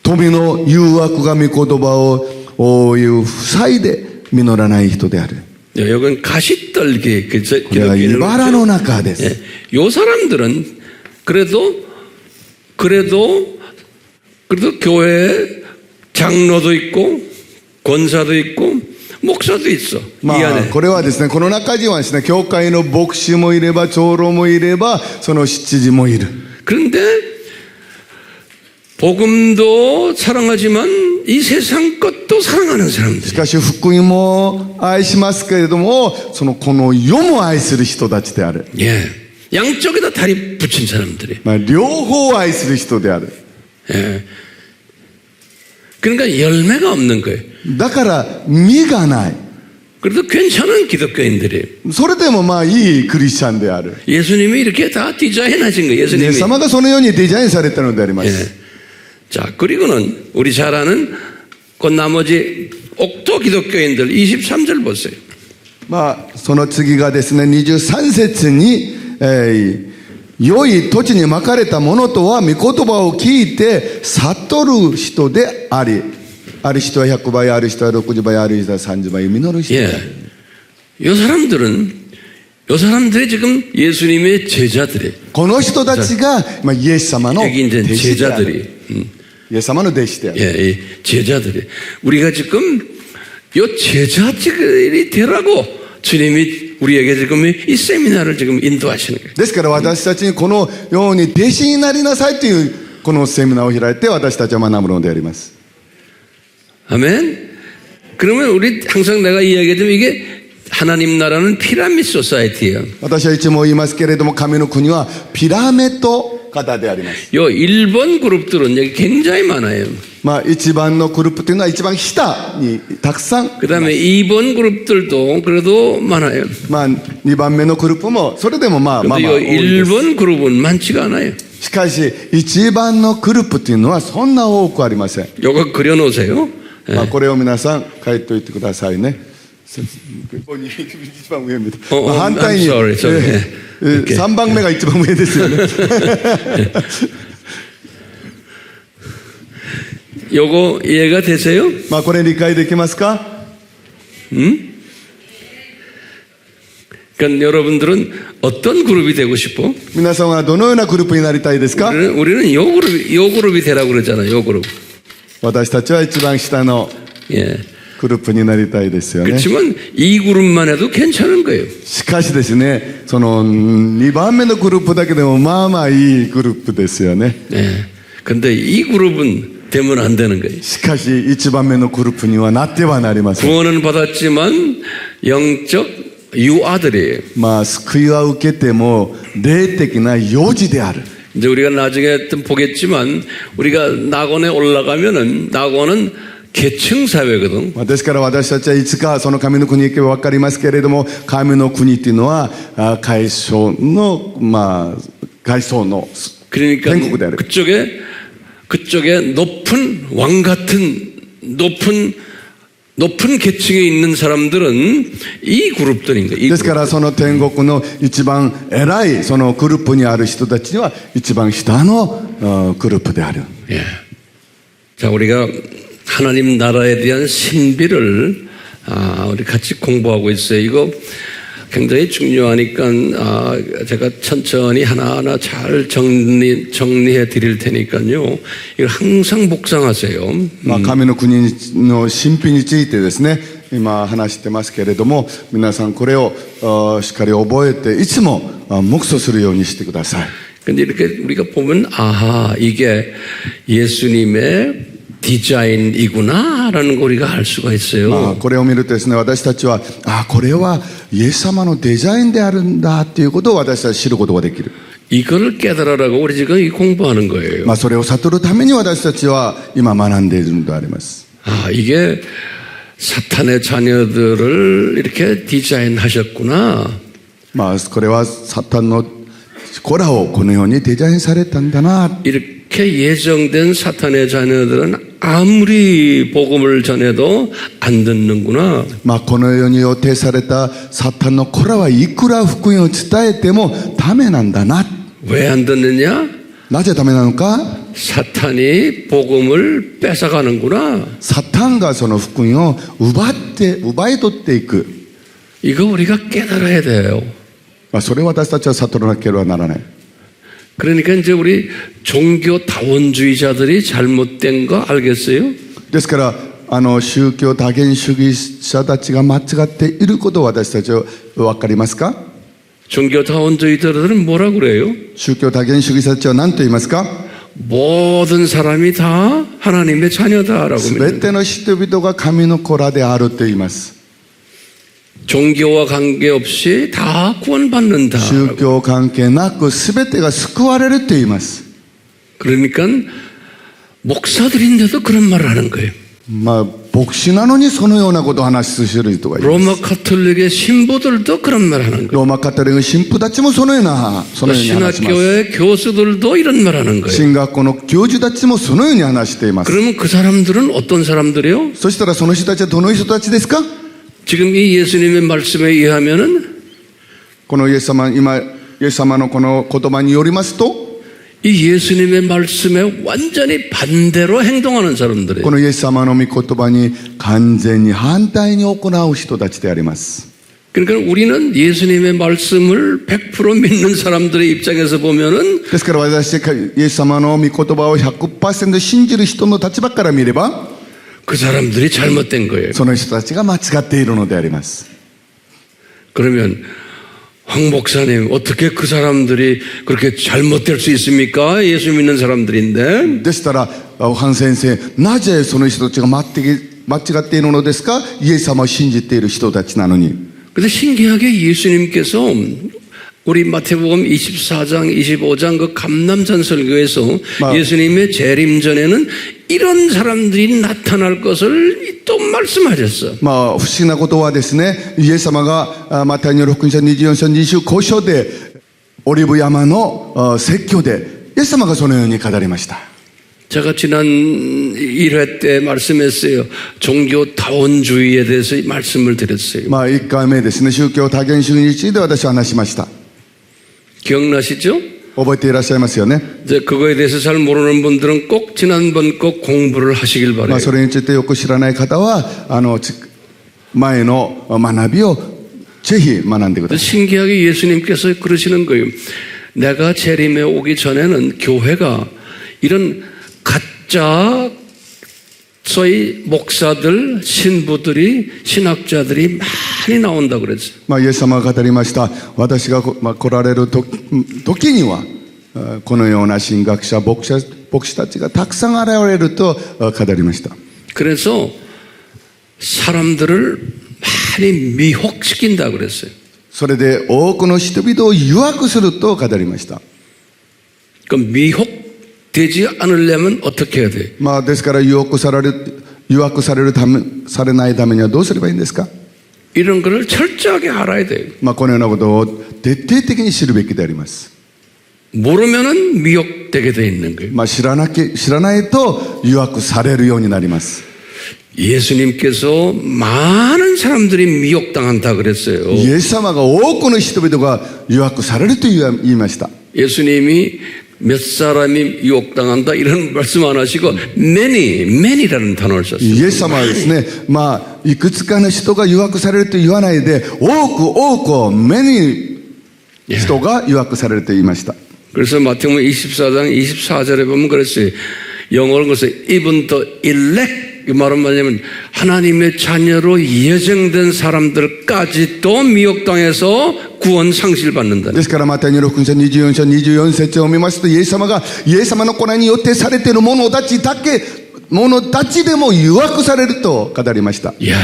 富の誘惑が御言葉を覆い塞いで実らない人である。 예, 여긴 가시떨기 그 これは茨の中です。 예. 요 사람들은 그래도 교회에 장로도 있고 권사도 있고 목사도 있어. ま 이 あ、 안에. これはですね、この中にはですね、教会の牧師もいれば、長老もいれば、その執事もいる。 그런데 복음도 사랑하지만 이 세상 것도 사랑하는 し 사람들. かし、福音も愛しますけれども、この世も愛する人たちである。 예. 양쪽에다 다리 붙인 사람들이. まあ、両方愛する人である。 예. 그러니까 열매가 없는 거예요. だから実がない。 그래도 괜찮은 기독교인들이에요. それでもまあいいクリスチャンである。 예수님이 이렇게 다 디자인하신 거예요. イエス 예수님이. 様がそのようにデザインされたのでありま 예. す。 자, 그리고는 우리 잘 아는 그 나머지 옥토 기독교인들 23절 보세요. まあその次がですね、23節に、良い土地にまかれたものとは御言葉を聞いて悟る人であり、ある人は100倍、ある人は60倍、ある人は30倍実る人である。 예. 요 사람들이 지금 예수님의 제자들이에요. この人たちが、まあ、イエス様の弟 여기 이제 子である。 제자들이. イエス様の弟子である。 예, 이 제자들이. 우리가 지금 요 제자들이 되라고 주님이 우리에게 지금 이 세미나를 지금 인도하시는 거예요. ですから私たちにこのように弟子になりなさいというこのセミナーを開いて私たちは学ぶのであります。 아멘. 그러면 우리 항상 내가 이야기하지만 이게 하나님 나라는 피라미드 소사이티예요. 私はいつも言いますけれども、神の国はピラミッド型であります。 요 1번 그룹들은 여기 굉장히 많아요. まあ一番のグループというのは一番下にたくさん。 그 다음에 2번 그룹들도 그래도 많아요. まあ2番目のグループもそれでもまあまあ 근데 まあ 요 多いです。 1번 그룹은 많지가 않아요. しかし一番のグループというのはそんな多くありません。 요거 그려놓으세요. まあこれを皆さん書いておいてくださいね。ここに一番上見て、まあ反対に、 I'm sorry. Okay. 3番目が一番上ですよね。 요거 이해가 되세요? まあこれ理解できますか？ 그러니까 여러분들은 어떤 그룹이 되고 싶어? 皆さんはどのようなグループになりたいですか？ 우리는 요 그룹이 되라고 그러잖아요. 요 그룹. 私たちは一番下の 예. グループになりたいですよね。 그렇지만 이 그룹만 해도 괜찮은 거예요. しかしですね、その2番目のグループだけでもまあまあいいグループですよね。 네. 근데 이 그룹은 되면 안 되는 거예요. しかし1番目のグループにはなってはなりません。 구원은 받았지만 영적 유아들이에요. まあ救いは受けても霊的な幼児である。 이제 우리가 나중에 또 보겠지만 우리가 낙원에 올라가면은 낙원은 계층 사회거든. まあですから私たちはいつかその神の国に行けば分かりますけれども、神の国っていうのは階層の階層の 그러니까天国である。 그쪽에 높은 왕 같은 높은 계층에 있는 사람들은 이 그룹들인 거예요. ですからその天国の一番偉いそのグループにある人たちには一番下のグループである。 예. 자, 우리가 하나님 나라에 대한 신비를 우리 같이 공부하고 있어요. 이거 굉장히 중요하니까 제가 천천히 하나하나 잘 정리해 드릴 테니까요. 이걸 항상 묵상하세요. まあ神の国の神秘についてですね、今話してますけれども、皆さんこれをしっかり覚えていつも黙想するようにしてください。 근데 이렇게 우리가 보면 아하 이게 예수님의 디자인이구나라는 걸 우리가 알 수가 まあ 있어요. これを見るとですね、私たちはこれはイエス様のデザインであるんだということを私たち知ることができる。 이거를 깨달으라고 우리 지금 이 공부하는 거예요. まあそれを悟るために私たちは今学んでいるのであります。 이게 사탄의 자녀들을 이렇게 디자인하셨구나. まあこれはサタンの子らをこのようにデザインされたんだな。 이렇게 예정된 사탄의 자녀들은 아무리 복음을 전해도 안 듣는구나. まあこのように予定されたサタンの子らはいくら福音を伝えてもダメなんだな。 왜 안 듣느냐? なぜダメなのか。 사탄이 복음을 뺏어가는구나. サタンがその福音を奪い取っていく。 이거 우리가 깨달아야 돼요. まあそれを私たちは悟らなければならない。 그러니까 이제 우리 종교 다원주의자들이 잘못된 거 알겠어요? ですから宗教多元主義者たちが間違っていることを私たちは分かりますか。 종교 다원주의자들은 뭐라 그래요? 宗教多元主義者たちは何と言いますか。 모든 사람이 다 하나님의 자녀다라고 す 믿는 べての人々が神の子らであると言います。 종교와 관계없이 다 구원받는다. 宗教関係なくすべてが救われると言います。 그러니까 목사들인데도 그런 말을 하는 거예요. まあ牧師なのにそのようなことを話する人がいます。 로마 카톨릭의 신부들도 그런 말을 하는 거예요. ローマカトリック神父たちもそのように話します。 신학교의 교수들도 이런 말 하는 거예요. 進学校の教授たちもそのように話しています。 그러면 그 사람들은 어떤 사람들이요? そしたらその人たちはどの人たちですか。 지금 이 예수님의 말씀에 의하면은 このイエス様のこの言葉によりますと、 이 예수님의 말씀에 완전히 반대로 행동하는 사람들이에요. このイエス様の御言葉に完全に反対に行う人たちであります。 그러니까 우리는 예수님의 말씀을 100% 믿는 사람들의 입장에서 보면은 ですから私たちイエス様の御言葉を 100% 信じる人の立場から見れば、 그 사람들이 잘못된 거예요. その人たちが間違っているのであります。 그러면 황 목사님 어떻게 그 사람들이 그렇게 잘못될 수 있습니까? 예수 믿는 사람들인데. でしたらハン先生、なぜその人たちが間違っているのですか。イエス様を信じている人たちなのに。 근데 신기하게 예수님께서 우리 마태복음 24장, 25장 그 감람산 설교에서 예수님의 재림 전에는 이런 사람들이 나타날 것을 또 말씀하셨어. まあ不思議なことはですね、イエス様がマタイの福音書24章25章でオリーブ山の説教でイエス様がそのように語りました。 제가 지난 1회 때 말씀했어요. 종교 다원주의에 대해서 말씀을 드렸어요. まあ1回目ですね、宗教多元主義について私は話しました。 기억나시죠? 覚えていらっしゃいますよね。 이제 그거에 대해서 잘 모르는 분들은 꼭 지난번 거 공부를 하시길 ま 바래요. あそれについてよく知らない方は前の学びをぜひ学んでください。 신기하게 예수님께서 그러시는 거예요. 내가 재림에 오기 전에는 교회가 이런 가짜 소위 목사들, 신부들이, 신학자들이 많이 나온다고 그랬어요. イエス様が語りました。私が来られる時には、このような神学者、牧師たちがたくさん現れると語りました。 그래서 사람들을 많이 미혹시킨다 그랬어요. それで多くの人々を誘惑すると語りました。 그럼 미혹되지 않으려면 어떻게 해야 돼요? ですから誘惑されないためにはどうすればいいんですか？ 이런 거를 철저하게 알아야 돼요. このようなことを徹底的に知るべきであります。 모르면은 미혹되게 돼 있는 거예요. 知らないと誘惑されるようになります。 예수님께서 많은 사람들이 미혹당한다 그랬어요. イエス様が多くの人々が誘惑されると言いました。 예수님이 몇 사람이 유혹당한다 이런 말씀 안 하시고 many라는 단어를 썼어요. イエス様はですね、いくつかの人が誘惑されると言わないで、多く many 人が誘惑されると言いました。 그래서 마태복음 24장 24절에 보면 그랬어요. 영어로 그래서 even the elect 이 말은 뭐냐면 하나님의 자녀로 예정된 사람들까지도 미혹당해서 구원 상실받는다. ですからマタイの6章24章24節を見ますと、イエス様の子らに予定されている者たちでも誘惑されると語りました。 이야,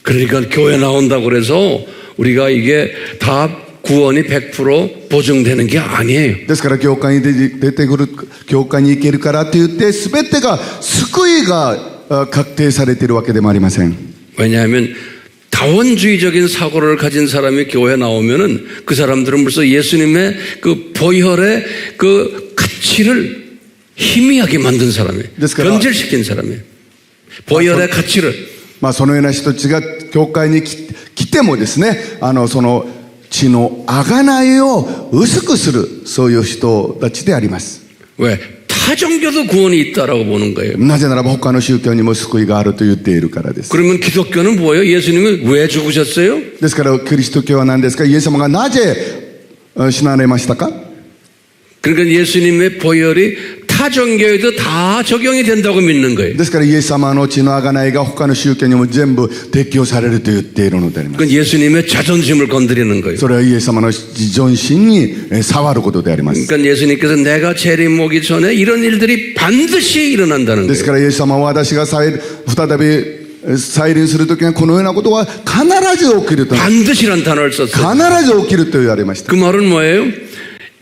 그러니까 교회 나온다고 그래서 우리가 이게 다 구원이 100% 보증되는 게 아니에요. ですから教会に出てくる、教会に行けるからといって全てが救いが確定されているわけでもありません。 왜냐하면 다원주의적인 사고를 가진 사람이 교회에 나오면은 그 사람들은 벌써 예수님의 그 보혈의 그 가치를 희미하게 만든 사람이에요. 변질시킨 사람이에요. 보혈의 가치를. そのような人たちが教会に来てもですね、その血の贖いを薄くする、そういう人たちであります。 왜? 타 종교도 구원이 있다라고 보는 거예요. なぜならば他の宗教にも救いがあると言っているからです。 그러면 기독교는 뭐예요? 예수님은 왜 죽으셨어요? ですからキリスト教は何ですか？イエス様がなぜ死なれましたか？ 그러니까 예수님의 보혈이 타 종교에도 다 적용이 된다고 믿는 거예요. ですからイエス様の血の贖いが他の宗教にも全部適用されると言っているのであります。 그건 예수님의 자존심을 건드리는 거예요. それはイエス様の自尊心に触ることであります。 그러니까 예수님께서 내가 재림 오기 전에 이런 일들이 반드시 일어난다는 です 거예요. からイエス様は私が再び再臨するときにはこのようなことは必ず起きると。 반드시란 단어를 썼어요. 必ず起きると言われました。 그 말은 뭐예요?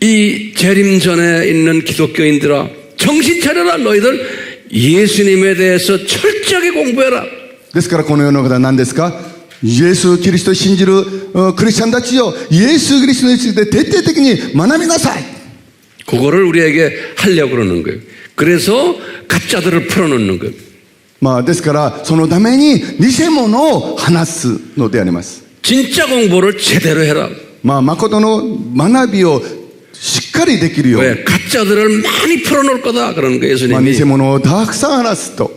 이 재림 전에 있는 기독교인들아, 정신 차려라. 너희들 예수님에 대해서 철저하게 공부해라. ですからこのようなことは何ですか？イエス・キリストを信じるクリスチャンたちよ、イエス・キリストについて徹底的に学びなさい。 그거를 우리에게 하려고 그러는 거예요. 그래서 가짜들을 풀어놓는 거예요. ですからそのために偽物を話すのであります。 진짜 공부를 제대로 해라. 誠の学びをしっかりできるように。 왜? 가짜들을 많이 풀어놓을 거다 그러는 거예요. 예수님이. 偽物をたくさん話すと。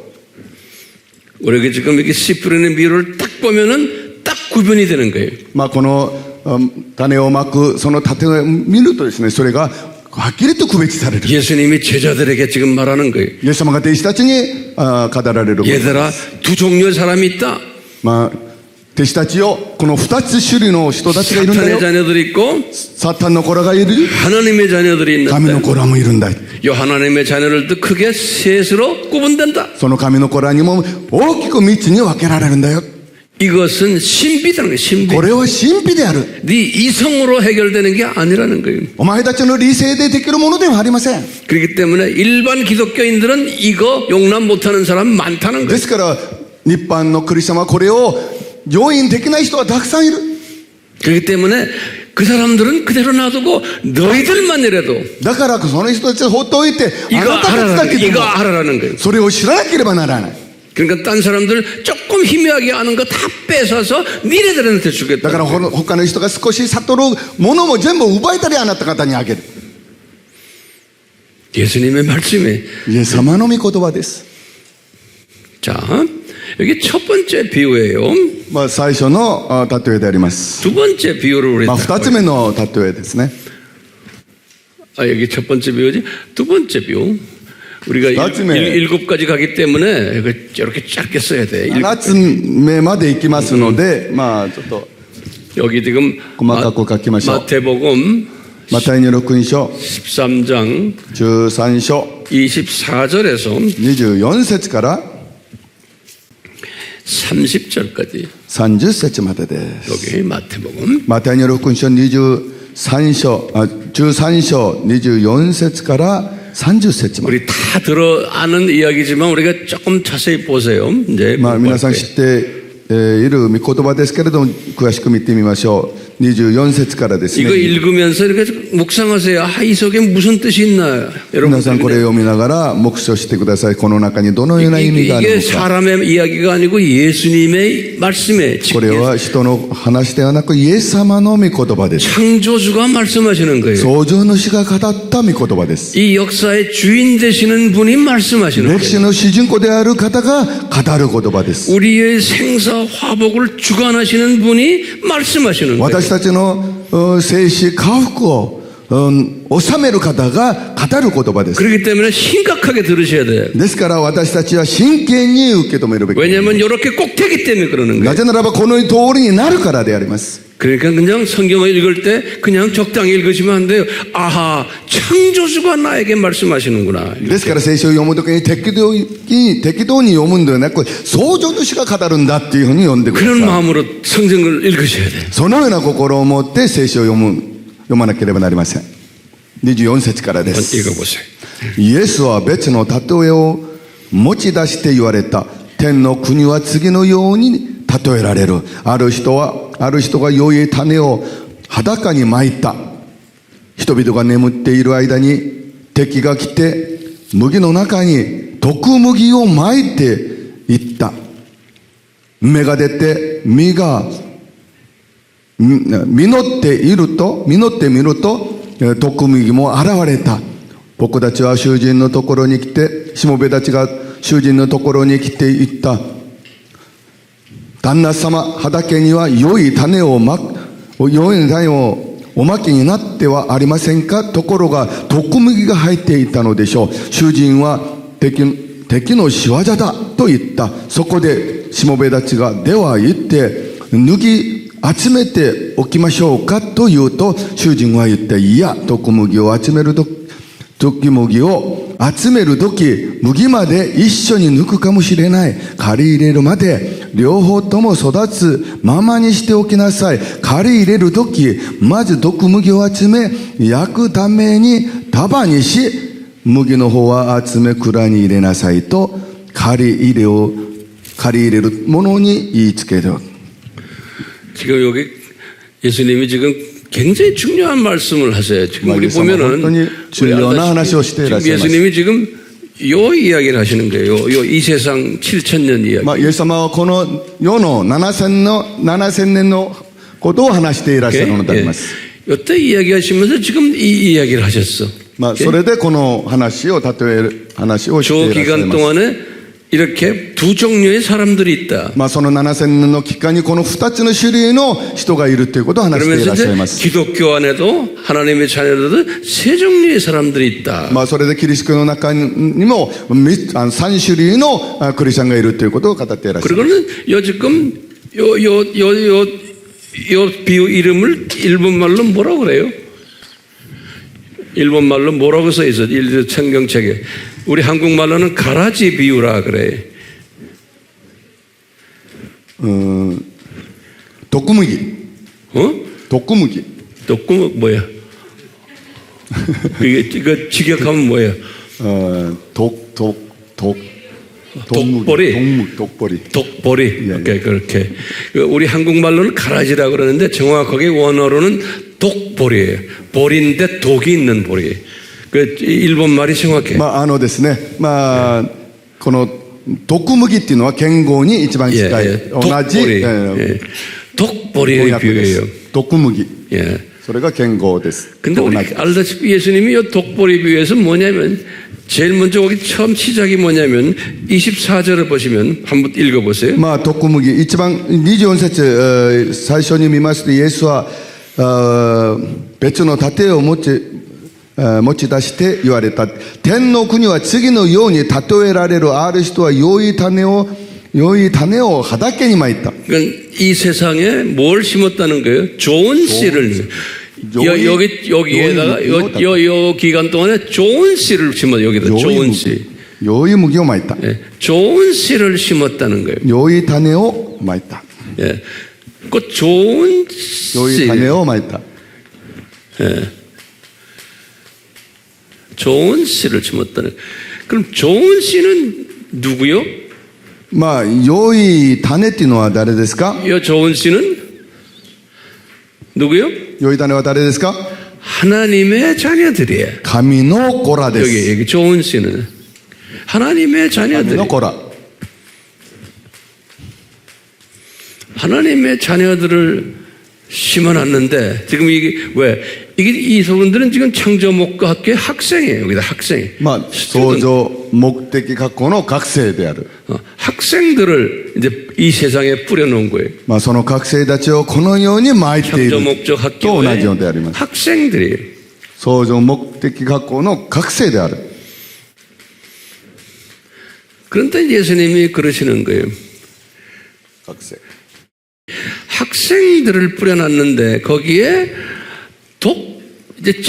우리가 지금 이렇게 씨 뿌리는 비유를 딱 보면은 딱 구분이 되는 거예요. この種をまくその種を見るとですね、それがはっきりと区別される。 예수님이 제자들에게 지금 말하는 거예요. イエス様が弟子たちに語られる。 얘들아, 두 종류의 사람이 있다. 弟子たちよ、この二つ種類の人たちがいるんだ 사탄의 よ。 자녀들이 있고 サタンの子らがいる。 하나님의 자녀들이 神の 있는데 子らもいるんだ。 이 하나님의 자녀들도 크게 셋으로 구분된다. その神の子らにも大きく三つに分けられるんだよ。 이것은 신비라는 거예요. 신비. これは神秘である。 네 이성으로 해결되는 게 아니라는 거예요. お前たちの理性でできるものではありません。 그렇기 때문에 일반 기독교인들은 이거 용납 못하는 사람 많다는 で 거예요. すから日本のクリスチャンはこれを容認できない人がたくさんいる。 그렇기 때문에 그 사람들은 그대로 놔두고 너희들만 이래도 だからその人たちを放っておいて、あ 이거 なたたちだけで 이거 も 알아라는 거예요. それを知らなければならない。 그러니까 딴 사람들 조금 희미하게 아는 거 다 뺏어서 니네들한테 だ 주겠다. から他の人が少し悟るものも全部奪いたりあなた方にあげる。 예수님의 말씀이. イエス様の御言葉です。 자, 여기 첫 번째 비유예요. 最初の例えであります。 두 번째 비유를 우리 二つ目の例えですね。 여기 첫 번째 비유지. 두 번째 비유. 우리가 나중에. 7가지 가기 때문에 이렇게 짧게 써야 돼. 7つ目まで行きますので、まあちょっと 여기 지금 細かく書きましょう。 마태복음 マタイの福音書 13장 13章 24절에서 24節から 30절까지 30節までです。 여기 마태복음 マタイの福音書13章24節から30節まで。 우리 다 들어 아는 이야기지만 우리가 조금 자세히 보세요. 이제 まあ皆さん知っている御言葉ですけれども、詳しく見てみましょう。24節からです 이거 ね。 읽으면서 이렇게 묵상하세요. 아, 이 속에 무슨 뜻이 있나? 皆さんこれを読みながら黙想してください。この中にどのような意味がある 이게 のか。 사람의 이야기가 아니고 예수님의 말씀에 これは人の話ではなくイエス様の御言葉です。 창조주가 말씀하시는 거예요. 創造主が語った御言葉です。 이 역사의 주인 되시는 분이 말씀하시는 歴史 거예요. の主人公である方が語る言葉です。 우리의 생사 화복을 주관하시는 분이 말씀하시는 거예요. 私たちの生死家福を治める方が語る言葉です。 그렇기 때문에 심각하게 들으셔야 돼요. ですから私たちは真剣に受け止めるべきです。 왜냐하면 이렇게 꼭 되기 때문에 그러는 な 거예요. ぜならばこの通りになるからであります。 그러니까 그냥 성경을 읽을 때 그냥 적당히 읽으시면 안 돼요. 아하, 창조주가 나에게 말씀하시는구나. ですから聖書を読むときに適当に読むんではなく、創造主が語るんだっていうふうに読んでくだ 그런 さい。 마음으로 성경을 읽으셔야 돼요. そのような心を持って聖書を読まなければなりません。24節からで 한번 す。 읽어보세요. イエスは別の例えを持ち出して言われた。天の国は次のように例えられる。ある人が良い種を裸にまいた。人々が眠っている間に敵が来て麦の中に毒麦をまいていった。芽が出て実が実ってみると毒麦も現れた。僕たちは囚人のところに来て、しもべたちが囚人のところに来て言った。旦那様、畑には良い種をおまきになってはありませんか。ところが毒麦が入っていたのでしょう。囚人は敵の仕業だと言った。そこでしもべたちが、では行って脱ぎ集めておきましょうかと言うと、囚人は言った。いや、毒麦を集めるとき、麦まで一緒に抜くかもしれない。刈り入れるまで両方とも育つままにしておきなさい。刈り入れるとき、まず毒麦を集め、焼くために束にし、麦の方は集め蔵に入れなさいと、刈り入れるものに言いつける。 지금 여기 예수님이 지금 굉장히 중요한 말씀을 하세요. 지금 우리 예수님은 보면은本当に重要な話をしていらっしゃいます。 예수님이 지금 요 이야기를 하시는 거예요. 요 이 세상 7,000년 이야기. イエス様はこの世の7000年のことを話していらっしゃるのであります。 요때 이야기하시면서 지금 이 이야기를 하셨어. それでこの話をしていらっしゃ 저 い 기간 ます。 동안에 이렇게 두 종류의 사람들이 있다. その7000年の期間にこの2つの種類の人がいるということを話していらっしゃいま 그러면서 す。 기독교 안에도 하나님의 자녀들도 세 종류의 사람들이 있다. それでキリストの中にも3種類のクリスチャンがいるということを語っていらっしゃいます。 그리고는 지금 요 비유 이름을 일본말로 뭐라고 그래요? 일본말로 뭐라고 써 있어? 성경책에. 우리 한국말로는 가라지 비유라 그래. 毒麦。 어? 毒麦。 독구 뭐야? 이거 직역하면 뭐야? 독보리. 독보리. 이렇게 그렇게. 우리 한국말로는 가라지라고 그러는데 정확하게 원어로는 독보리예요. 보리인데 독이 있는 보리. 그 일본 말이 정확해. ですね。この毒麦っていうのは剣豪に一番近い。同じ 독보리의 비유예요. 毒麦。 예. それが剣豪です。 근데 우리 알다시피 예수님이 이 독보리 비유에서 뭐냐면 제일 먼저 거기 처음 시작이 뭐냐면 24절을 보시면 한번 읽어보세요. 毒麦一番24節最初に見ますとイエスは別の盾を持ち持ち出して言われた。天の国は次のように例えられる。ある人は良い種を畑にまいた。 그러니까 이 세상에 뭘 심었다는 거예요? 좋은 씨를. 여기에다가 요 기간 동안에 좋은 씨를 심어. 여기다 좋은 씨. 良い麦をまいた。 예, 좋은 씨를 심었다는 거예요. 良い種をまいた。 예, 그 좋은 良い 씨. 種をまいた。 예. 좋은 씨를 심었다는. 그럼 좋은 씨는 누구요? まあ、良い種っていうのは誰ですか？ 이 좋은 씨는 누구요? 良い種は誰ですか？ 하나님의 자녀들이에요. 神の子らです。 여기 좋은 씨는 하나님의 神 자녀들. の子ら。 하나님의 자녀들을 심어놨는데 지금 이게 왜 이게 이 소분들은 지금 창조목과학교의 학생이에요. 여기다 학생. まあ、創造目的学校の学生である。 학생들을 이제 이 세상에 뿌려놓은 거예요. まあ、その学生たちをこのようにまいている 창조목적 と同じようであり 학교의 ます。 학생들이에요. 創造目的学校の学生である。 그런데 예수님이 그러시는 거예요. 学生。 학생들을 뿌려놨는데 거기에 이제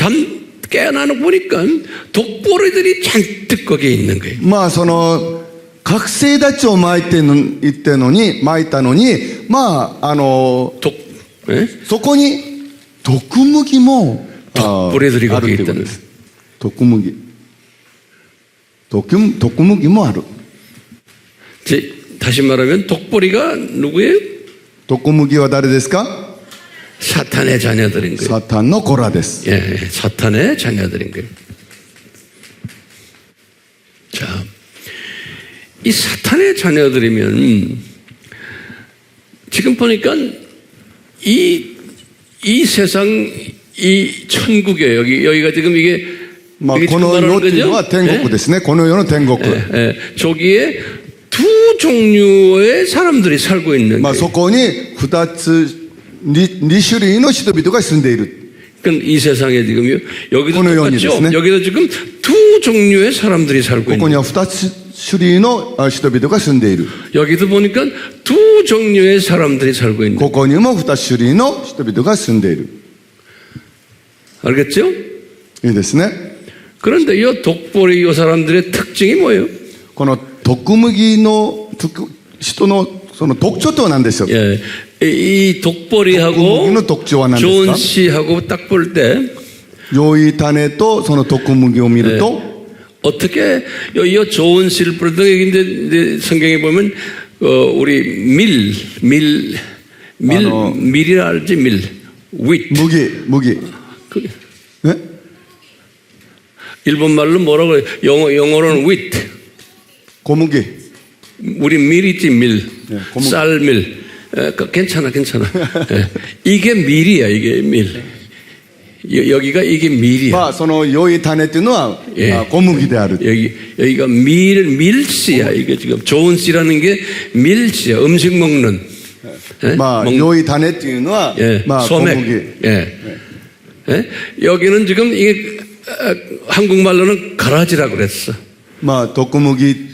깨어나는 보니까 독보리들이 잔뜩 거기에 있는 거예요. まあ、その、学生たちをまいたのに、まあ、예? そこに、毒麦も、독보리들이 ある 거기에 ということ 있다는 で 거예요. す。毒麦。毒麦もある。 다시 말하면 독보리가 누구예요? 毒麦は誰ですか？ 사탄의 자녀들인 거예요. サタンの子らです。 예, 사탄의 자녀들인 거예요. 자, 이 사탄의 자녀들이면 지금 보니까 이 세상 이 천국에 여기가 지금 이게 まあ、 이게 この 지금 世 말하는 っていうのは 거죠? 天国ですね。この世の天国。 예, 저기에 두 종류의 사람들이 살고 있는 まあ、 거예요. そこに2種類の人々が住んでいる。 그러니까 이 세상에 지금요. 여기도 어느 똑같죠. 연이됐네. 여기도 지금 두 종류의 사람들이 살고 こ 있는 こには2種類の人々が住んでいる。 여기도 보니까 두 종류의 사람들이 살고 있는 ここにも2種類の人々が住んでいる。 알겠죠? いいですね。 그런데 이 독보리 이 사람들의 특징이 뭐예요? この毒麦の人のその特徴とは何でしょう？ 예, 이 독보리하고 독보리의 특징은 뭐입니까? 좋은 씨하고 딱 볼 때 良い種とその毒麦を見ると、 어떻게 이 좋은 씨를 뿌리다 이제 성경에 보면 우리 밀이라 알지 밀 wheat麦。 그게 ね？ 일본 말로 뭐라고 해요? 영어로는 wheat. 小麦。 우리 밀 있지 밀. 네, 고무- 쌀밀. 괜찮아. 예. 이게 밀이야 이게 밀. 여기가 이게 밀이야. まあ、その良い種っていうのは、ええ小麦である。 여기가 밀씨야. 이게 지금 좋은 씨라는 게 밀씨야. 음식 먹는. 예? まあ、良い種っていうのは、 예, まあ、小 소맥. 麦。 예. 예? 여기는 지금 이게 한국말로는 가라지라고 그랬어. まあ、毒麦。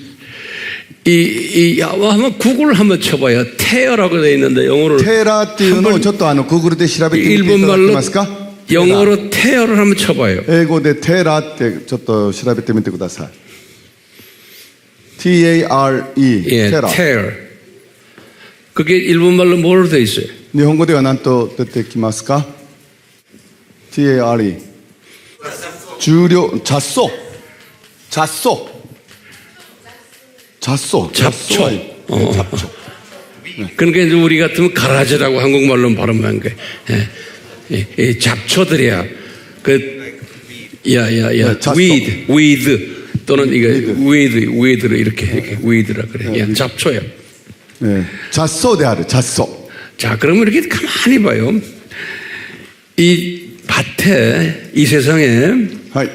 한번 구글 한번 쳐봐요. 테어라고 되어 있는데 영어로 テーラーっていうのをちょっとGoogleで調べてみていただけ 일본말로 ますか？ 영어로 테어를 한번 쳐봐요. 英語でテーラーってちょっと調べてみてください。T-A-R-E。 예, テーラー。 테어. 그게 일본말로 뭐로 되어 있어요? 日本語では何と出てきますか？ T-A-R-E。重量、雑草。잡초. 잡초. 그러니까 이제 우리 같으면 가라지라고 한국말로 발음한 거예요. 예. 잡초들이야. 잡초. weed 또는 이거 weed로 이렇게 weed라 그래. 야, 잡초야. 네. 雑草である、雑草。 자, 그러면 이렇게 가만히 봐요. 이 밭에 이 세상에 はい。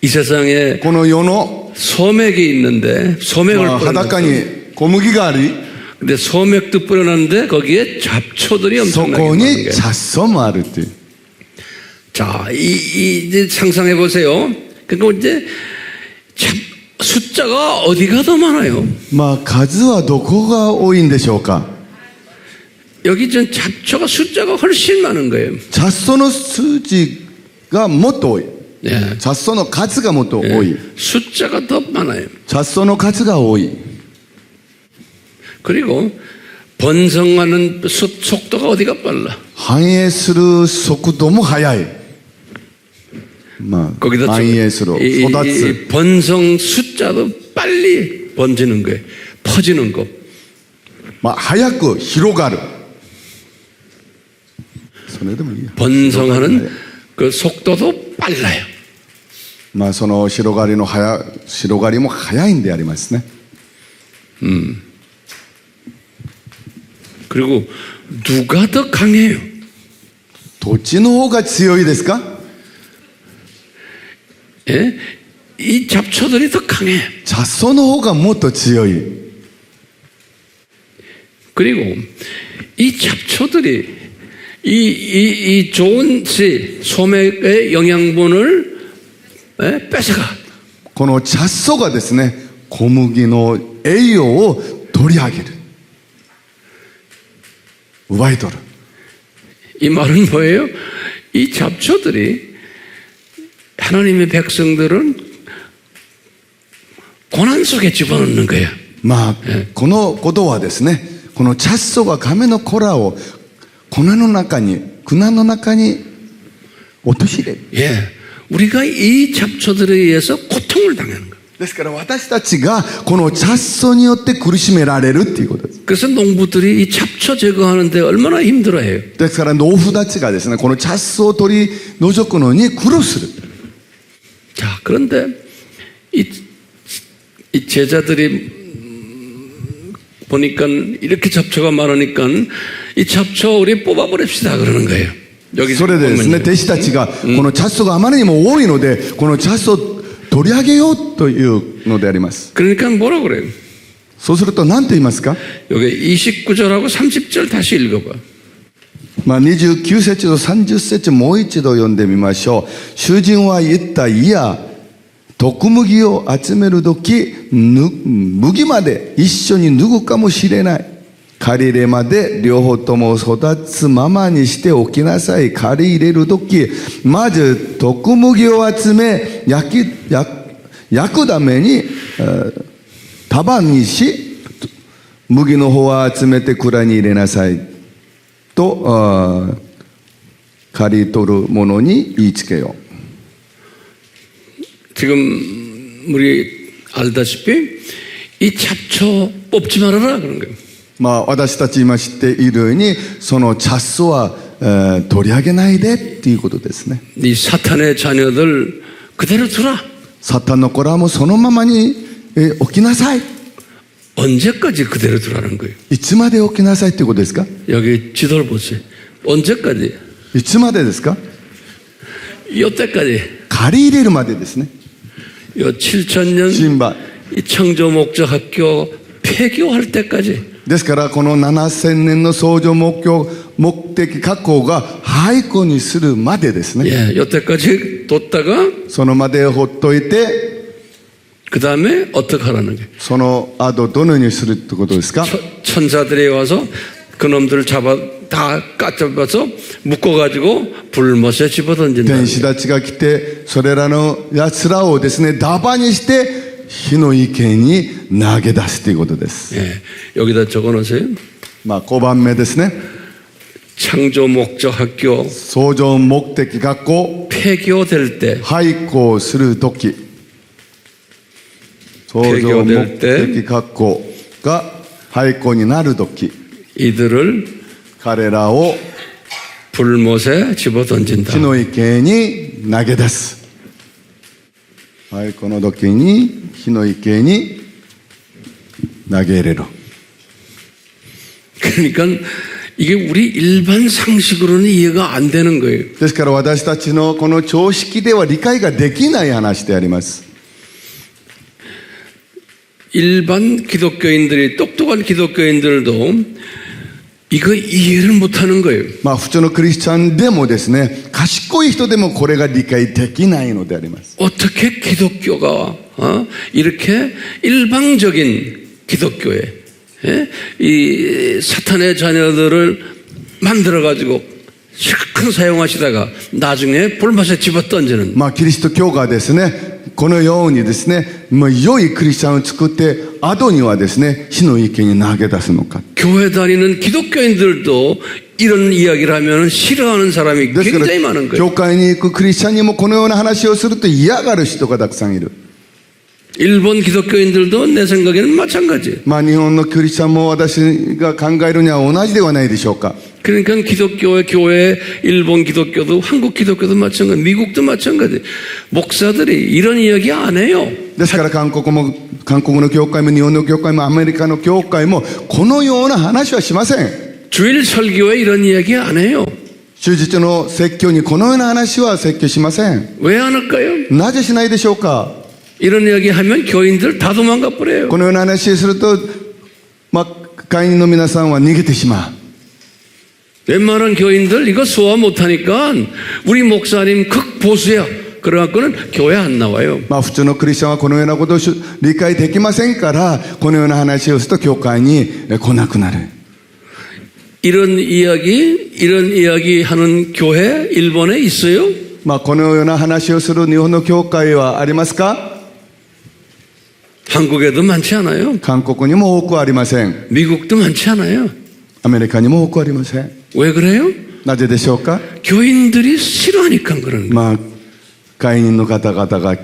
이 세상에 この世の 소맥이 있는데 소맥을 まあ裸 뿌려놨어. に小麦があり、 근데 소맥도 뿌려놨는데 거기에 잡초들이 そ 엄청나게 こ 많은 に 거예요. 雑草もあるっていう。 자, 이제 상상해 보세요. 그러니까 이제 숫자가 어디가 더 많아요? まあ数はどこが多いんでしょうか。 여기 전 잡초가 숫자가 훨씬 많은 거예요. 雑草の数字がもっと多い。 예. 雑草の数がもっと多い。 숫자가 더 많아요. 雑草の数が多い。 그리고 번성하는 속도가 어디가 빨라? 繁栄する速度も速い。まあ 거기다 繁栄する。 이 育つ。 번성 숫자도 빨리 번지는 거예요. 퍼지는 거. まあ早く広がる。それでもいいや。 번성하는 그 속도도 빨라요. まあその広がりも早いんでありますね。 그리고 누가 더 강해요? どっちの方が強いですか？ 예? 이 잡초들이 더 강해. 雑草の方がもっと強い。 그리고 이 잡초들이 이 좋은 소맥의 영양분을 뺏어가. この雑草がですね、小麦の栄養を取り上げる。奪い取る。 이 말은 뭐예요? 이 잡초들이 하나님의 백성들은 고난 속에 집어넣는 거예요. まあ、このことはですね、この雑草が亀の子らを苦難の中に落とし入れる。 예, 우리가 이 잡초들에 의해서 고통을 당하는 거예요. ですから私たちがこの雑草によって苦しめられるっていうことです。 그래서 농부들이 이 잡초 제거하는데 얼마나 힘들어해요. ですから農夫たちがですね、この雑草を取り除くのに苦労する。 자, 그런데 이 제자들이 보니까 이렇게 잡초가 많으니까 이 잡초 우리 뽑아버립시다 그러는 거예요. 여기 それでですね、弟子たちがこの雑草があまりにも多いので、この雑草を取り上げようというのであります。 그러니까 뭐라 그래요? そうすると何と言いますか？ 여기 29절하고 30절 다시 읽어봐. まあ、29節と30節もう一度読んでみましょう。主人は言った。いや、徳麦を集めるとき、麦まで一緒に脱ぐかもしれない。借り入れまで両方とも育つままにしておきなさい。借り入れるとき、まず徳麦を集め、焼くために束にし、麦の方は集めて蔵に入れなさい。と刈り取る者に言いつけよう。 지금 우리 알다시피 이 잡초 뽑지 말아라 그런 거예요. まあ私たち今知っているようにその雑草は取り上げないでっていうことですね。 이 사탄의 자녀들 그대로 두라. サタンの子らもそのままに置きなさい。 언제까지 그대로 두라는 거예요? いつまで置きなさいっていうことですか？ 여기 지도를 보세요. 언제까지? いつまでですか？ 이때까지. 借り入れるまでですね。 요 7000년 新版 이 창조 목적 학교 폐교할 때까지. ですからこの7000年の創造目的学校が廃校にするまでですね。 예, 이때까지 뒀다가 そのまでほっといて 그 다음에 어떻게 하라는 거예요? その後どのようにするってことですか？ 천사들이 와서 그놈들을 다 까잡아서 묶어가지고 불못에 집어던진다. 天使たちが来てそれらの奴らをですね束にして火の池に投げ出すということです。 예, 여기다 적어놓으세요. まあ5番目ですね。 창조 목적 학교 創造目的学校 폐교될 때 廃校するとき、創造目的学校が廃校になるとき、 이들을 彼らを 불못에 집어던진다. 火の池に投げ出す。廃校の時に火の池に投げ入れる。 그러니까 이게 우리 일반 상식으로는 이해가 안 되는 거예요. ですから私たちのこの常識では理解ができない話であります。 일반 기독교인들이 똑똑한 기독교인들도 이거 이해를 못하는 거예요. まあ普通のクリスチャンでもですね、賢い人でもこれが理解できないのであります。 어떻게 기독교가 이렇게 일방적인 기독교에 이 사탄의 자녀들을 만들어가지고 실컷 사용하시다가 나중에 불맛에 집어던지는 まあキリスト教がですね、このようにですね、もう良いクリスチャンを作って後にはですね、死の池に投げ出すのか。 교회 다니는 기독교인들도 이런 이야기를 하면 싫어하는 사람이 ですから 굉장히 많은 거예요. 教会に行くクリスチャンにもこのような話をすると嫌がる人がたくさんいる。 일본 기독교인들도 내 생각에는 마찬가지예요. まあ日本のクリスチャンも私が考えるには同じではないでしょうか。 그러니까 기독교의 교회, 일본 기독교도 한국 기독교도 마찬가지, 미국도 마찬가지. 목사들이 이런 이야기 안 해요. ですから韓国の教会も日本の教会もアメリカの教会もこのような話はしません。 주일 설교에 이런 이야기 안 해요. 終日の説教にこのような話は説教しません。 왜 안 할까요? なぜしないでしょうか。 이런 이야기 하면 교인들 다 도망가 버려요. このような話をすると、まあ、会員の皆さんは逃げてしまう。 웬만한 교인들 이거 소화 못하니까 우리 목사님 극보수야. 그래갖고는 교회 안 나와요. まあ普通のクリスチャンはこのようなことを理解できませんから、このような話をすると教会に来なくなる。 이런 이야기 하는 교회 일본에 있어요? まあこのような話をする日本の教会はありますか？ 한국에도 많지 않아요. 韓国にも多くありません。 미국도 많지 않아요. アメリカにも多くありません。 왜 그래요? なぜでしょうか？ 교인들이 싫어하니까 그러는 거예요. まあ会員の方々が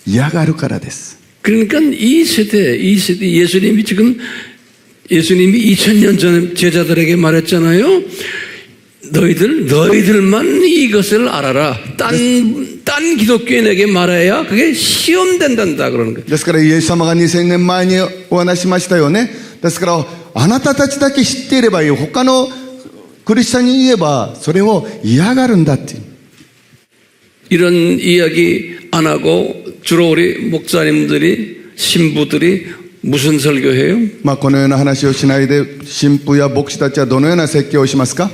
嫌がるからです。 그러니까 이 세대 예수님이 2000년 전에 제자들에게 말했잖아요. 너희들만 이것을 알아라. 딴 기독교인에게 말해야 그게 시험된단다 그러는 거예요. ですからイエス様が2000年前にお話しましたよね。ですからあなたたちだけ知っていればいい。他のクリスチャンに言えばそれを嫌がるんだって。 이런 이야기 안 하고 주로 우리 목사님들이 신부들이 무슨 설교해요? まあこのような話をしないで神父や牧師たちはどのような説教をしますか？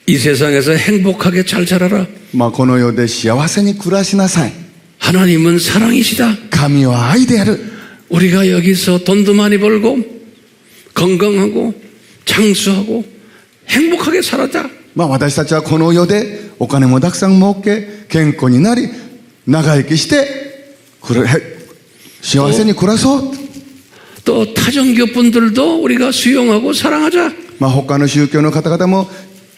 이 세상에서 행복하게 잘 자라라. まあこの世で幸せに暮らしなさい。 하나님은 사랑이시다. 神は愛である。 우리가 여기서 돈도 많이 벌고 건강하고 장수하고 행복하게 살았다. まあ私たちはこの世でお金もたくさん儲け、健康になり、長生きして幸せに暮らそう。 또 타종교 분들도 우리가 수용하고 사랑하자. まあ他の宗教の方々も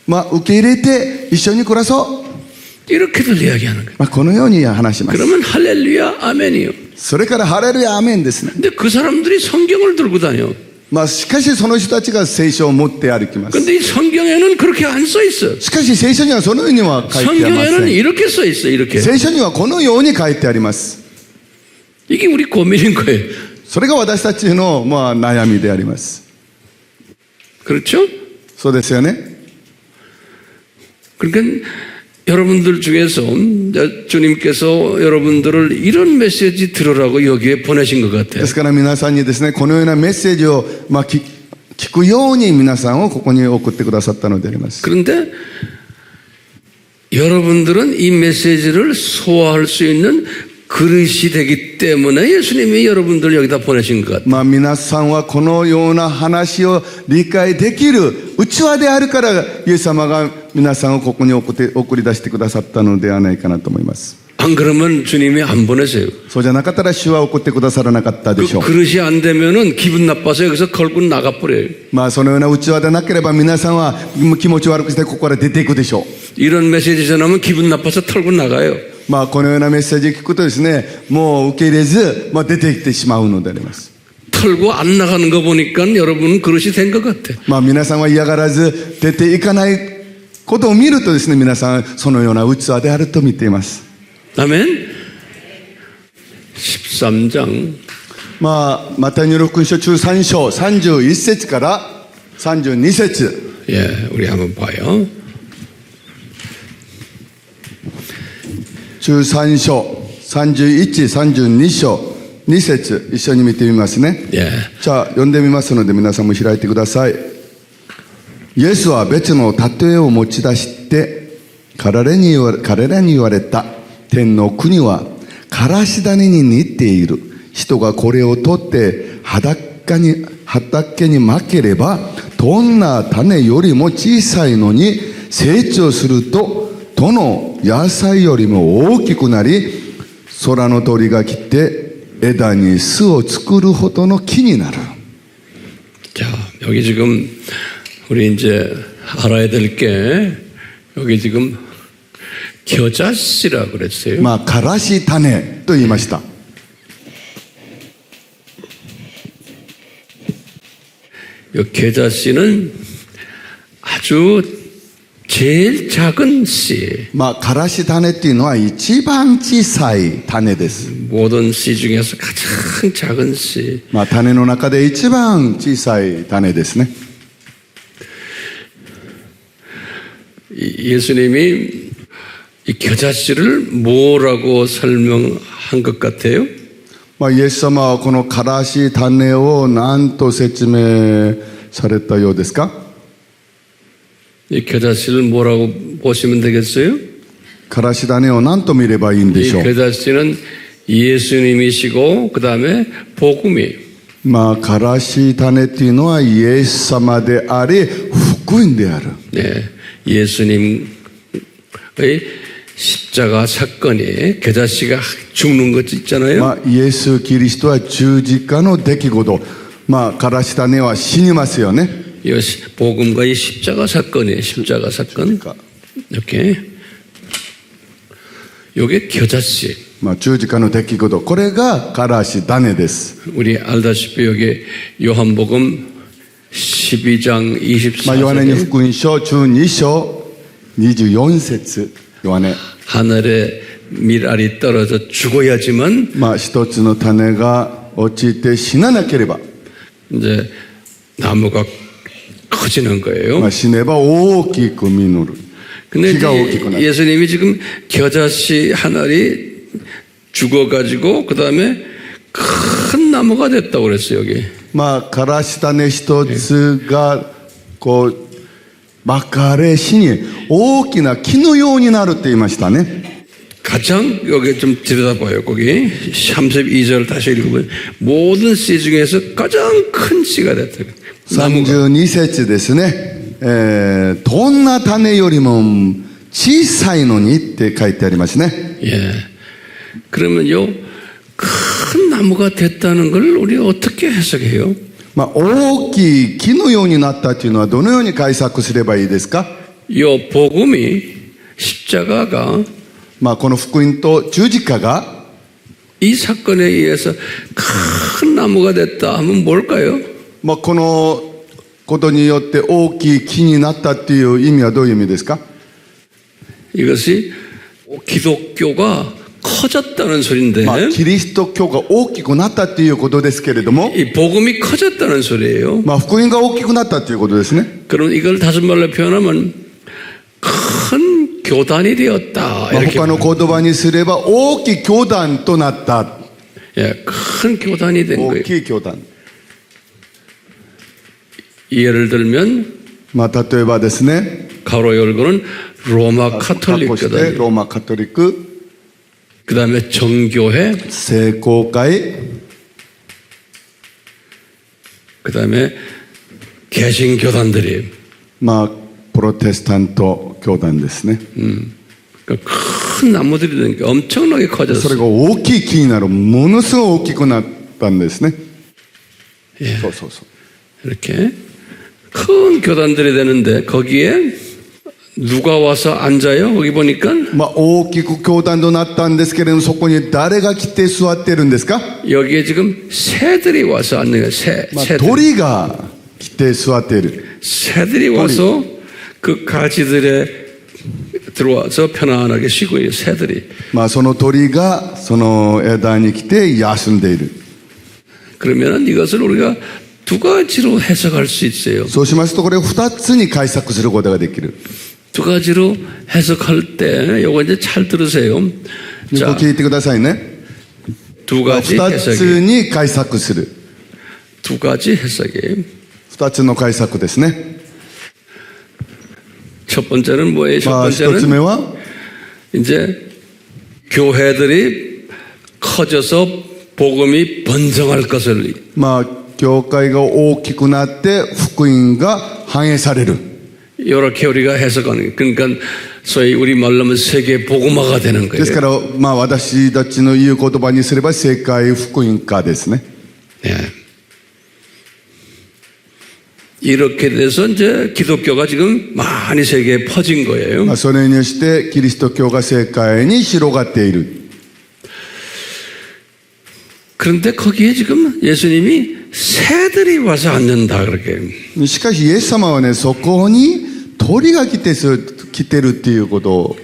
まあ受け入れて一緒に暮らそう。 이렇게들 이야기하는 거예요. まあこのように話します。 그러면 할렐루야 아멘이요. それからハレルヤアーメンですね。 근데 그 사람들이 성경을 들고 다녀. まあしかしその人たちが聖書を持って歩きます。 근데 이 성경에는 그렇게 안 써 있어. しかし聖書にはそのようには書いてありませ 성경에는 ん。 이렇게 써 있어. 이렇게. 聖書にはこのように書いてあります。 이게 우리 고민인 거예요. それが私たちのまあ悩みであります。 그렇죠? そうですよね。 그러니까 여러분들 중에서 주님께서 여러분들을 이런 메시지 들으라고 여기에 보내신 것 で 같아요. すから皆さんにですね、このようなメッセージをまあ聞くように皆さんをここに送ってくださったのであります。 그런데 여러분들은 이 메시지를 소화할 수 있는 그릇이 되기 때문에 예수님이 여러분들을 여기다 보내신 것 같아요. まあ皆さんはこのような話を理解できる器であるからイエス様が皆さんをここに送り出してくださったのではないかなと思います。 안 그러면 주님이 안 보내세요. そうじゃなかったら主は送ってくださらなかったでしょ 그 う。 그릇이 안 되면은 기분 나빠서 여기서 걸고 나가버려요. まあそのような器でなければ皆さんは気持ち悪くしてここから出ていくでしょう。 이런 메시지 전하면 기분 나빠서 털고 나가요. まあこのようなメッセージを聞くとですね、もう受け入れず、まあ出てきてしまうのであります。 털고 안 나가는 거 보니까 여러분은 그릇이 된 것 같아. まあ皆さんは嫌がらず出ていかないことを見るとですね、皆さんそのような器であると見ています。 아멘. 13장. まあマタイの福音書13章31節から32節。 예, 우리 한번 봐요. 13章31、32章2節一緒に見てみますね。 예. じゃあ読んでみますので皆さんも開いてください。イエスは別の例えを持ち出して彼らに言われた。天の国はからし種に似ている。人がこれを取って畑にまければ、どんな種よりも小さいのに成長すると、どの野菜よりも大きくなり、空の鳥が来て枝に巣を作るほどの木になる。 자, 여기 지금 우리 이제 알아야 될 게, 여기 지금 겨자씨라 그랬어요. まあ、からし種と言いました。 이 겨자씨는 아주 제일 작은 씨. まあ、からし種っていうのは一番小さい種です。 모든 씨 중에서 가장 작은 씨. まあ、種の中で一番小さい種ですね。 예수님이 이 겨자씨를 뭐라고 설명한 것 같아요? まあ、イエス様はこのからし種を何と説明されたようですか？ 이 겨자씨를 뭐라고 보시면 되겠어요? からし種を何と見ればいいんで 이 しょう？ 겨자씨는 예수님이시고 그 다음에 복음이. まあ、からし種っていうのはイエス様であり、福音である。 네, 예수님의 십자가 사건이 겨자씨가 죽는 것 있잖아요. まあ、イエス・キリストは十字架の出来事。まあ、からし種は死にますよね。 이 복음과 이 십자가 사건이에요. 십자가 사건. 이렇게. 요게 겨자씨. まあ、十字架の出来事。これがからし種です。 우리 알다시피 여기 요한복음 12장 まあ、ヨハネに 24절. 福音書12章24節。ヨハネ。 하늘에 밀알이 떨어져 죽어야지만 まあ、一つの種が落ちて死ななければ、 이제 나무가 커지는 거예요. まあ、死ねば大きく実る。 근데 키가 오기구나. 이제 예수님이 지금 겨자씨 하늘이 죽어가지고 그 다음에 큰 나무가 됐다고 그랬어요 여기. まあ、からし種一つがこう巻かれ死に大きな木のようになるって言いましたね。 가장 여기 좀 들여다봐요. 거기 32절 다시 읽어보면 모든 씨 중에서 가장 큰 씨가 됐다. 나무가. 32節ですね。どんな種よりも小さいのにって書いてありますね。 예. 그러면요 큰 나무가 됐다는 걸 우리 어떻게 해석해요? まあ、大きい木のようになったというのはどのように解釈すればいいですか？ 요 복음이 십자가가 まあ、この福音と十字架が 이 사건에 의해서 큰 나무가 됐다 하면 뭘까요? まあ、このことによって大きい木になったっていう意味はどういう意味ですか？ 이것이 기독교가 커졌다는 소리인데 まあ、キリスト教が大きくなったっていうことですけれども、 이 복음이 커졌다는 소리예요. まあ、福音が大きくなったっていうことですね。 그럼 이걸 다른 말로 표현하면 큰 교단이 되었다 まあ、 이렇게 他の言葉にすれば大きい教団となった。 예, 큰 교단이 된 大 거예요. きい教団。 예를 들면 まあ、例えばですね、 가로 열고는 로마 過 카톨릭 去して 교단, ローマカトリック、 그 다음에 정교회, 聖公会、 그 다음에 개신 교단들이 まあ、プロテスタント教団ですね。 그러니까 큰 나무들이 되니까 엄청나게 それ 커졌어요. が大きい木になる、ものすごい大きくなったんですね。 예, そうそうそう。 이렇게 큰 교단들이 되는데 거기에 누가 와서 앉아요? 거기 보니까 まあ、大きく教団となったんですけれども、そこに誰が来て座ってるんですか？ 여기에 지금 새들이 와서 앉는 거예요. 새, まあ、 새들. 鳥が来て座っている。 새들이 와서 그 가지들에 들어와서 편안하게 쉬고 있는 새들이. まあ、その鳥がその枝に来て休んでいる。 그러면 이것을 우리가 두 가지로 해석할 수 있어요. そうしますと、これを2つに解釈することができる。 두 가지로 해석할 때 요거 이제 잘 들으세요. これ 자, 聞いてくださいね。 두 가지 2つ 해석이. に解釈する。 두 가지 해석이. 2つの解釈ですね。첫 번째는 뭐예요? 첫 まあ、一つ目 번째는 は、 이제 교회들이 커져서 복음이 번성할 것을 まあ、教会が大きくなって福音が反映される。 이렇게 우리가 해석하는 거예요. 그러니까 소위 우리 말로 하면 세계 복음화가 되는 です 거예요. から、まあ、私たちの言う言葉にすれば世界福音化ですね。 예. 이렇게 돼서 이제 기독교가 지금 많이 세계에 퍼진 거예요. まあ、それにしてキリスト教が世界に広がっている。 그런데 거기에 지금 예수님이 새들이 와서 앉는다 그렇게. しかしイエス様はね、そこに鳥が来てるっていうことを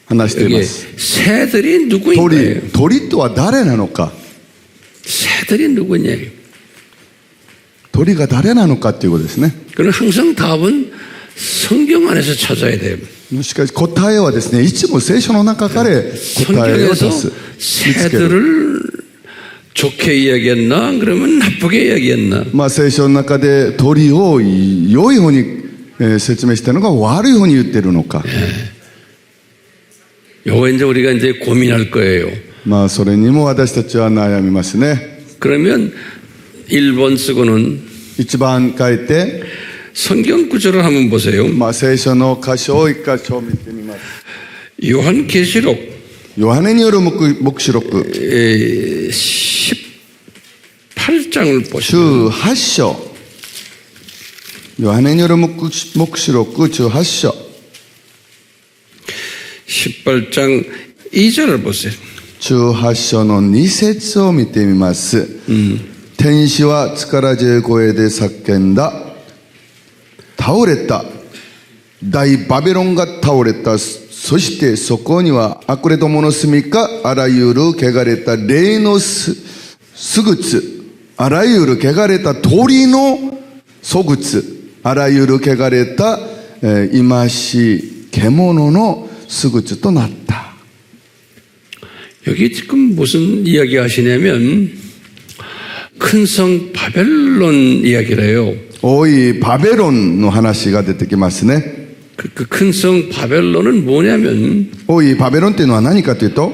話していま 이게 す。 새들이 누구인가요? 鳥とは誰なのか、 새들이 누구냐? 鳥が誰なのかっていうことですね。 그는 항상 답은 성경 안에서 찾아야 돼요. しかし答えはですね、いつも聖書の中から答えを出 성경에서 す。見つける。 새들을 좋게 이야기했나? 그러면 나쁘게 이야기했나? まあ聖書の中で鳥を良い方に説明したのか悪い方に言ってるのか。 요거 이제 우리가 이제 고민할 거예요. まあそれにも私たちは悩みますね。 그러면 1번 쓰고는 一番書いて、 성경 구절을 한번 보세요. まあ聖書の箇所を一箇所見てみます。 요한계시록 ヨハネによる黙示録 18장을 보시면 18章。ヨハネによる黙示録18章。 18장 2절을 보세요. 18章の2節を見てみます。天使は力強い声で叫んだ。倒れた。大バビロンが倒れた。そしてそこには悪霊どもの住みか、あらゆる汚れた霊の巣窟、あらゆる汚れた鳥の巣窟、あらゆる汚れた忌しい獣の巣窟となった。 여기 지금 무슨 이야기 하시냐면 큰 성 바벨론 이야기를 해요. 多いバベロンの話が出てきますね。 그 큰 성 바벨론은 뭐냐면 多いバベロンっていうのは何かというと、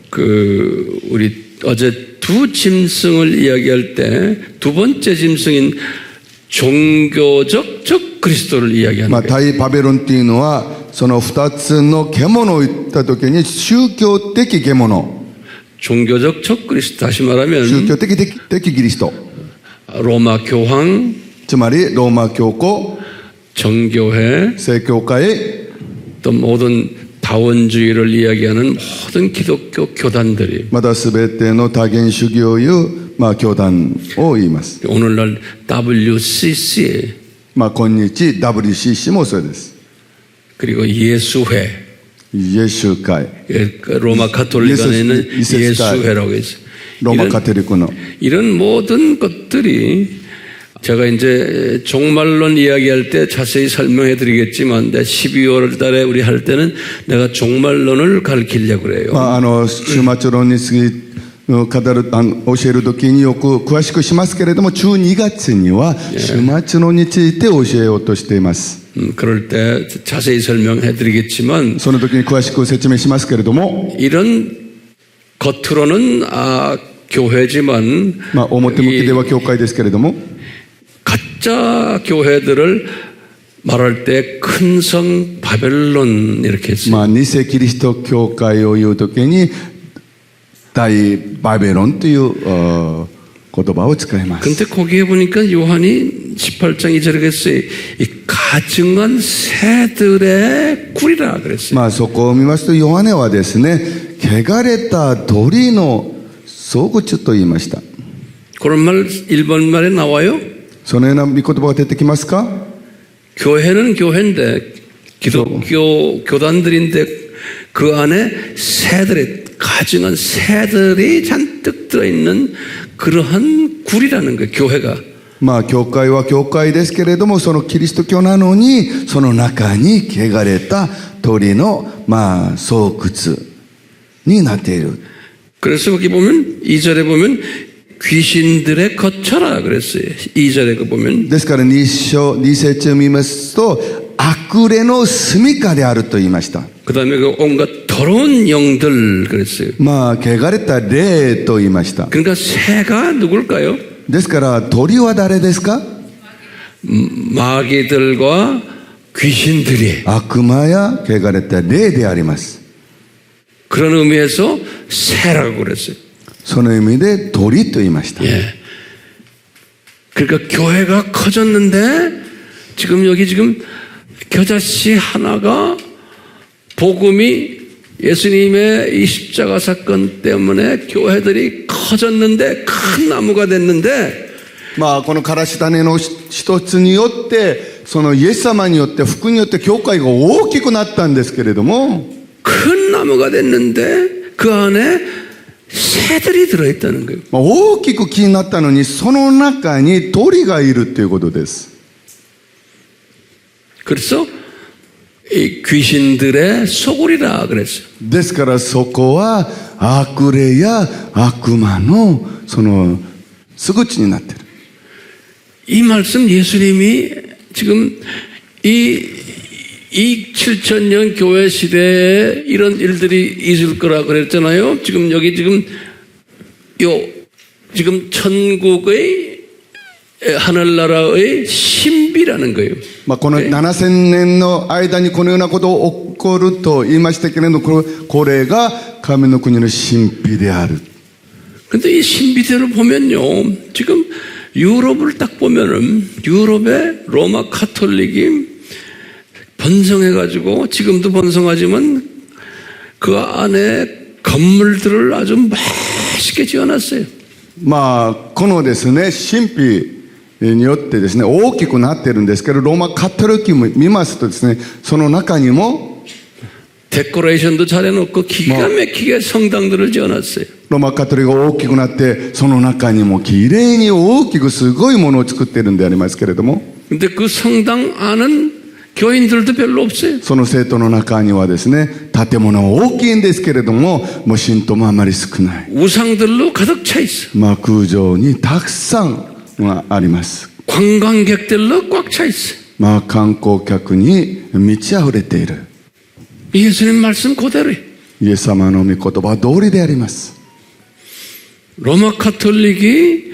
그 우리 어제 두 짐승을 이야기할 때 두 번째 짐승인 종교적 적 그리스도를 이야기하는 まあ、 거예요. 大バベロンっていうのは、その二つの獣を言った時に宗教的獣、 종교적 적 그리스도 다시 宗 말하면 教的キリスト、 로마 교황, つまりローマ教皇、 정교회, 正教会、 또 모든 다원주의를 이야기하는 모든 기독교 교단들이 またすべての多元主義を言う、まあ、教団を言います。 오늘날 WCC まあ、今日 WCC もそうです。 그리고 예수회 イエス会、 로마 가톨릭 안에 있는 예수- 예수회라고 있어요. ローマカトリックの。 이런 모든 것들이 제가 이제 종말론 이야기할 때 자세히 설명해 드리겠지만 12월 달에 우리 할 때는 내가 종말론을 가르치려고 그래요. まあ、終末論について教えるときによく詳しくしますけれども、12月には終末論について教えようとしています。 그럴 때 자세히 설명해 드리겠지만 その時に詳しく説明しますけれども、 이런 겉으로는 교회지만 まあ、表向きでは教会ですけれども、 가짜 교회들을 말할 때 큰 성 바벨론 이렇게 했어요. まあ、偽キリスト教会を言う時に大バベロンという言葉を使います。 근데 거기에 보니까 요한이 18장 2절에 했어요. 이 가증한 새들의 꿀이라 그랬어요. まあ、そこを見ますとヨハネはですね、汚れた鳥の巣窟と言いました。 그런 말 일본 말에 나와요? そのような御言葉が出てきますか？ 교회는 교회인데 기독교 교단들인데 그 안에 새들의 가증한 새들이 잔뜩 들어있는 그러한 굴이라는 거예요. 교회가. まあ、教会は教会ですけれども、そのキリスト教なのに、その中に汚れた鳥の、まあ、巣窟になっている。 그래서 거기 보면 2절에 보면 귀신들의 거처라 그랬어요. 2절에 그 보면 ですから2節を見ますと、悪霊の住処であると言いました。 그 다음에 그 온갖 더러운 영들 그랬어요. まあ、汚れた霊と言いました。 그러니까 새가 누굴까요? ですから、鳥は誰ですか？ 마귀들과 귀신들이. 悪魔や汚れた霊であります。 그런 의미에서 새라고 그랬어요. その意味で鳥と言いました。 예. 그러니까 교회가 커졌는데 지금 여기 지금 겨자씨 하나가 복음이 예수님의 이 십자가 사건 때문에 교회들이 커졌는데 큰 나무가 됐는데 まあ、このからし種の一つによって、そのイエス様によって、福によって教会が大きくなったんですけれども、 큰 나무가 됐는데 그 안에 새들이 들어있다는 거예요. まあ、大きく木になったのに、その中に鳥がいるということです。 그래서 이 귀신들의 소굴이라 그랬어요. ですからそこは悪霊や悪魔のその巣口になっている。 이 말씀 예수님이 지금 이 7000년 교회 시대에 이런 일들이 있을 거라 그랬잖아요. 지금 여기 지금 천국의 하늘나라의 신비라는 거예요. まあ、この7000年の間にこのようなことが起こると言いましたけれども、これが神の国の神秘である。 근데 이 신비대로 보면요, 지금 유럽을 딱 보면은 유럽의 로마 카톨릭이 번성해가지고 지금도 번성하지만 그 안에 건물들을 아주 멋있게 지어놨어요. まあ、このですね、神秘によってですね、大きくなっているんですけど、ローマカトリックも見ますとですね、その中にも 데코레이션도 잘해놓고 기가 막히게 성당들을 지어놨어요. ローマカトリックが大きくなって、その中にもきれいに大きくすごいものを作っているんでありますけれども、 근데 그 성당 안은 교인들도 별로 없어요. その聖徒の中にはですね、建物は大きいんですけれども、もう信徒もあまり少ない。 우상들로 가득 차 있어. まあ、空上にたくさんがあります。 관광객들로 꽉 차 있어. まあ、観光客に満ち溢れている。 예수님 말씀 그대로예요. イエス様の御言葉通りであります。 로마 카톨릭이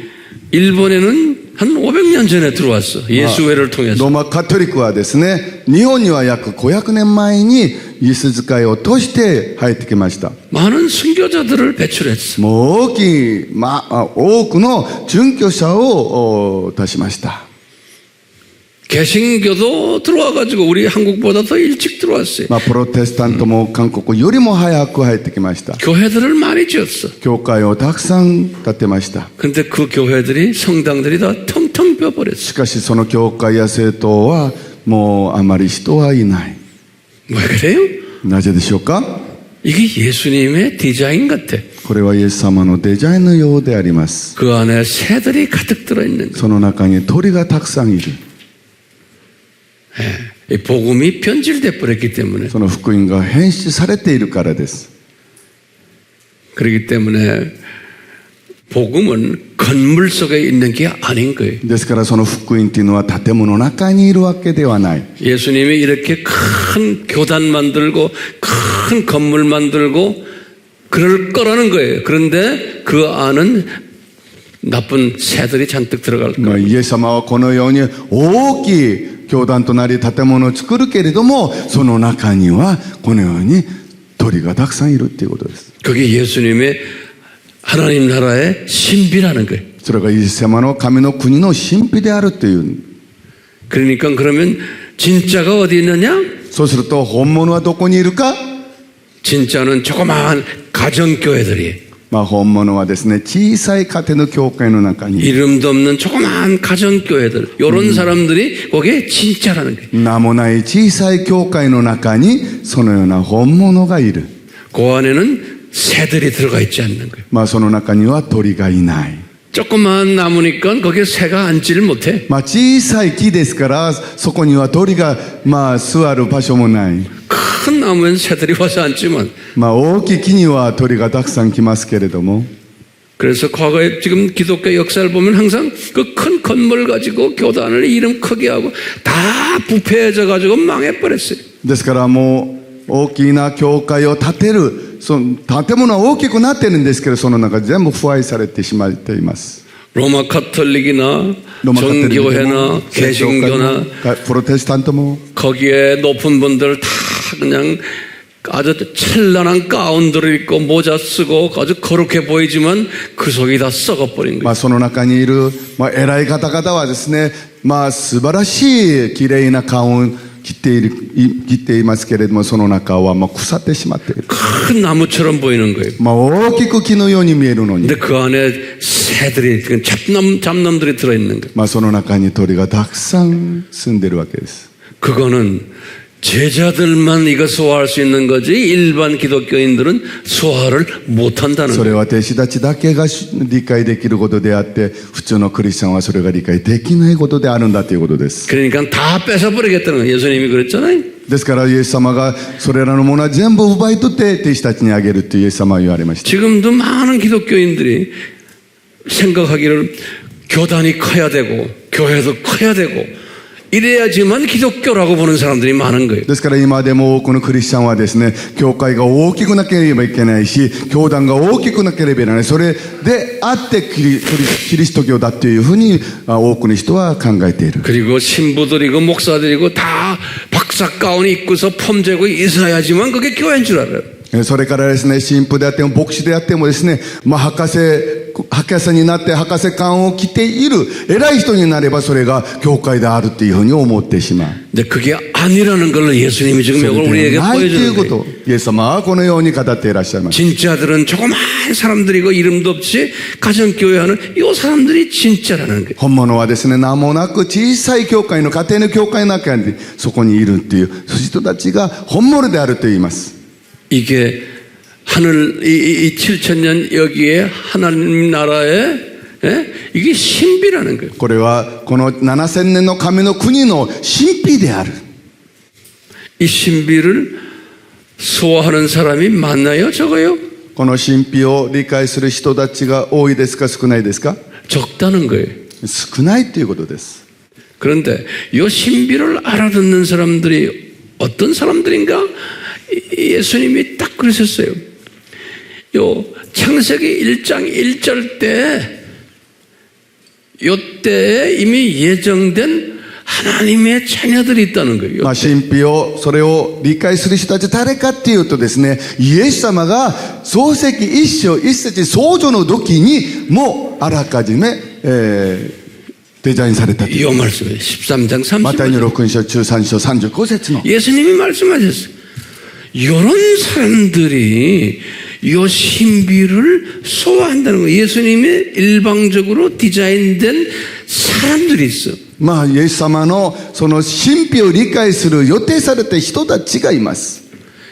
일본에는 한 500년 전에 들어왔어. 예수회를 ロ 통해서. ーマカトリックはですね、日本には約500年前にイエス使いを通して入ってきました。 많은 순교자들을 배출했어. もう大きい、多くの殉教者を出しました。 개신교도 들어와가지고 우리 한국보다 더 일찍 들어왔어요. プロテスタントも韓国よりも早く入ってきました。 교회들을 많이 지었어. 教会をたくさん建てました。 근데 그 교회들이 성당들이 다 텅텅 비어버렸어. しかしその教会や政党はもうあまり人はいない。 왜 그래요? なぜでしょうか？ 이게 예수님의 디자인 같아. これはイエス様のデザインのようであります。 그 안에 새들이 가득 들어있는 거. その中に鳥がたくさんいる。 이 복음이 변질돼 버렸기 때문에. その福音が変質されているからです。 그렇기 때문에 복음은 건물 속에 있는 게 아닌 거예요. ですからその福音というのは建物の中にいるわけではない。 예수님이 이렇게 큰 교단 만들고 큰 건물 만들고 그럴 거라는 거예요. 그런데 그 안은 나쁜 새들이 잔뜩 들어갈 거예요. イエス様はこのように大きい教団となり建物を作るけれども、その中にはこのように鳥がたくさんいるということです。 그게 예수님의 하나님 나라의 신비라는 거예요. それがイエス様の神の国の神秘であるという。 그러니까 그러면 진짜가 어디 있느냐? そうすると本物はどこにいるか？ 진짜는 조그마한 가정교회들이에요. 本物はですね、小さい家庭の教会の中に 이름도 없는 조그마한 가정교회들 이런 사람들이 거기에 진짜라는 거예요. 名もない小さい教会の中にそのような本物がいる。 그 안에는 새들이 들어가 있지 않는 거예요. その中には鳥がいない。 조그마한 나무니까 거기에 새가 앉지를 못해. 小さい木ですからそこには鳥が座る場所もない。 큰 나무엔 새들이 와서 앉지만 大きい木には鳥がたくさん来ますけれども、 그래서 과거에 지금 기독교 역사를 보면 항상 그 큰 건물 가지고 교단을 이름 크게 하고 다 부패해져 가지고 망해버렸어요. ですからもう大きな教会を建てる、その建物は大きくなってるんですけど、その中で全部腐敗されてしまっています。 로마 카톨릭이나 ロマカトリック 정교회나 も正教会 개신교나 もプロテスタントも 거기에 높은 분들 다 그냥 아주 찬란한 가운들을 입고 모자 쓰고 아주 거룩해 보이지만 그 속이 다 썩어버린 거예요. その中にいる、偉い方々はですね、素晴らしい綺麗な顔を着ていますけれども、その中は腐ってしまっている。 큰 나무처럼 보이는 거예요. 大きく木のように見えるのに、 근데 그 안에 새들이 잡놈들이 들어있는 거예요. その中に鳥がたくさん住んでるわけです。 그거는 제자들만 이거 소화할 수 있는 거지 일반 기독교인들은 소화를 못한다는 それ 거예요. は弟子たちだけが理解できることであって、普通のクリスチャンはそれが理解できないことであるんだということです。 그러니까 다 뺏어버리겠다는 거예요. 예수님이 그랬잖아요. ですからイエス様がそれらのものは全部奪い取って弟子たちにあげるとイエス様は言われました。 지금도 많은 기독교인들이 생각하기를 교단이 커야 되고 교회도 커야 되고 이래야지만 기독교라고 보는 사람들이 많은 거예요. ですから今でも多くのクリスチャンはですね、教会が大きくなければいけないし、教団が大きくなければいけない。それであってキリスト教だというふうに多くの人は考えている。 그리고 신부들이고 목사들이고 다 박사 가운 입고서 폼재고 있어야지만 그게 교회인 줄 알아요. それからですね、神父であっても牧師であってもですね、博士になって博士冠を着ている偉い人になればそれが教会であるというふうに思ってしまう。 근데 그게 아니라는 걸 예수님이 지금 이걸 우리에게 ないという 보여주는 こ 거예요. と、イエス様はこのように語っていらっしゃいます。 진짜들은 조그만 사람들이고 이름도 없이 가정교회하는 이 사람들이 진짜라는 거예요. 本物はですね、名もなく小さい教会の家庭の教会の中にそこにいるっていう人たちが本物であると言います。 이게 하늘 이 7,000년 여기에 하나님 나라에 이게 신비라는 거예요. これはこの7000年の神の国の神秘である。 이 신비를 소화하는 사람이 많나요? 적어요? この神秘を理解する人たちが多いですか、少ないですか？ 적다는 거예요. 少ないということです。 그런데 이 신비를 알아듣는 사람들이 어떤 사람들인가? 예수님이 딱 그러셨어요. 요 창세기 1장 1절 때 요때에 이미 예정된 하나님의 자녀들이 있다는 거예요. 神秘をそれを理解する人たち誰かっていうとですね、イエス様が創世記1章1節創造の時にもうあらかじめ、デザインされたという。 이 말씀이에요. 13장 マタイ 30절. の6章13章35節の 예수님이 말씀하셨어요. 이런 사람들이 이 신비를 소화한다는 거예요. 예수님이 일방적으로 디자인된 사람들이 있어. イエス様のその神秘を理解する予定された人たちがいます。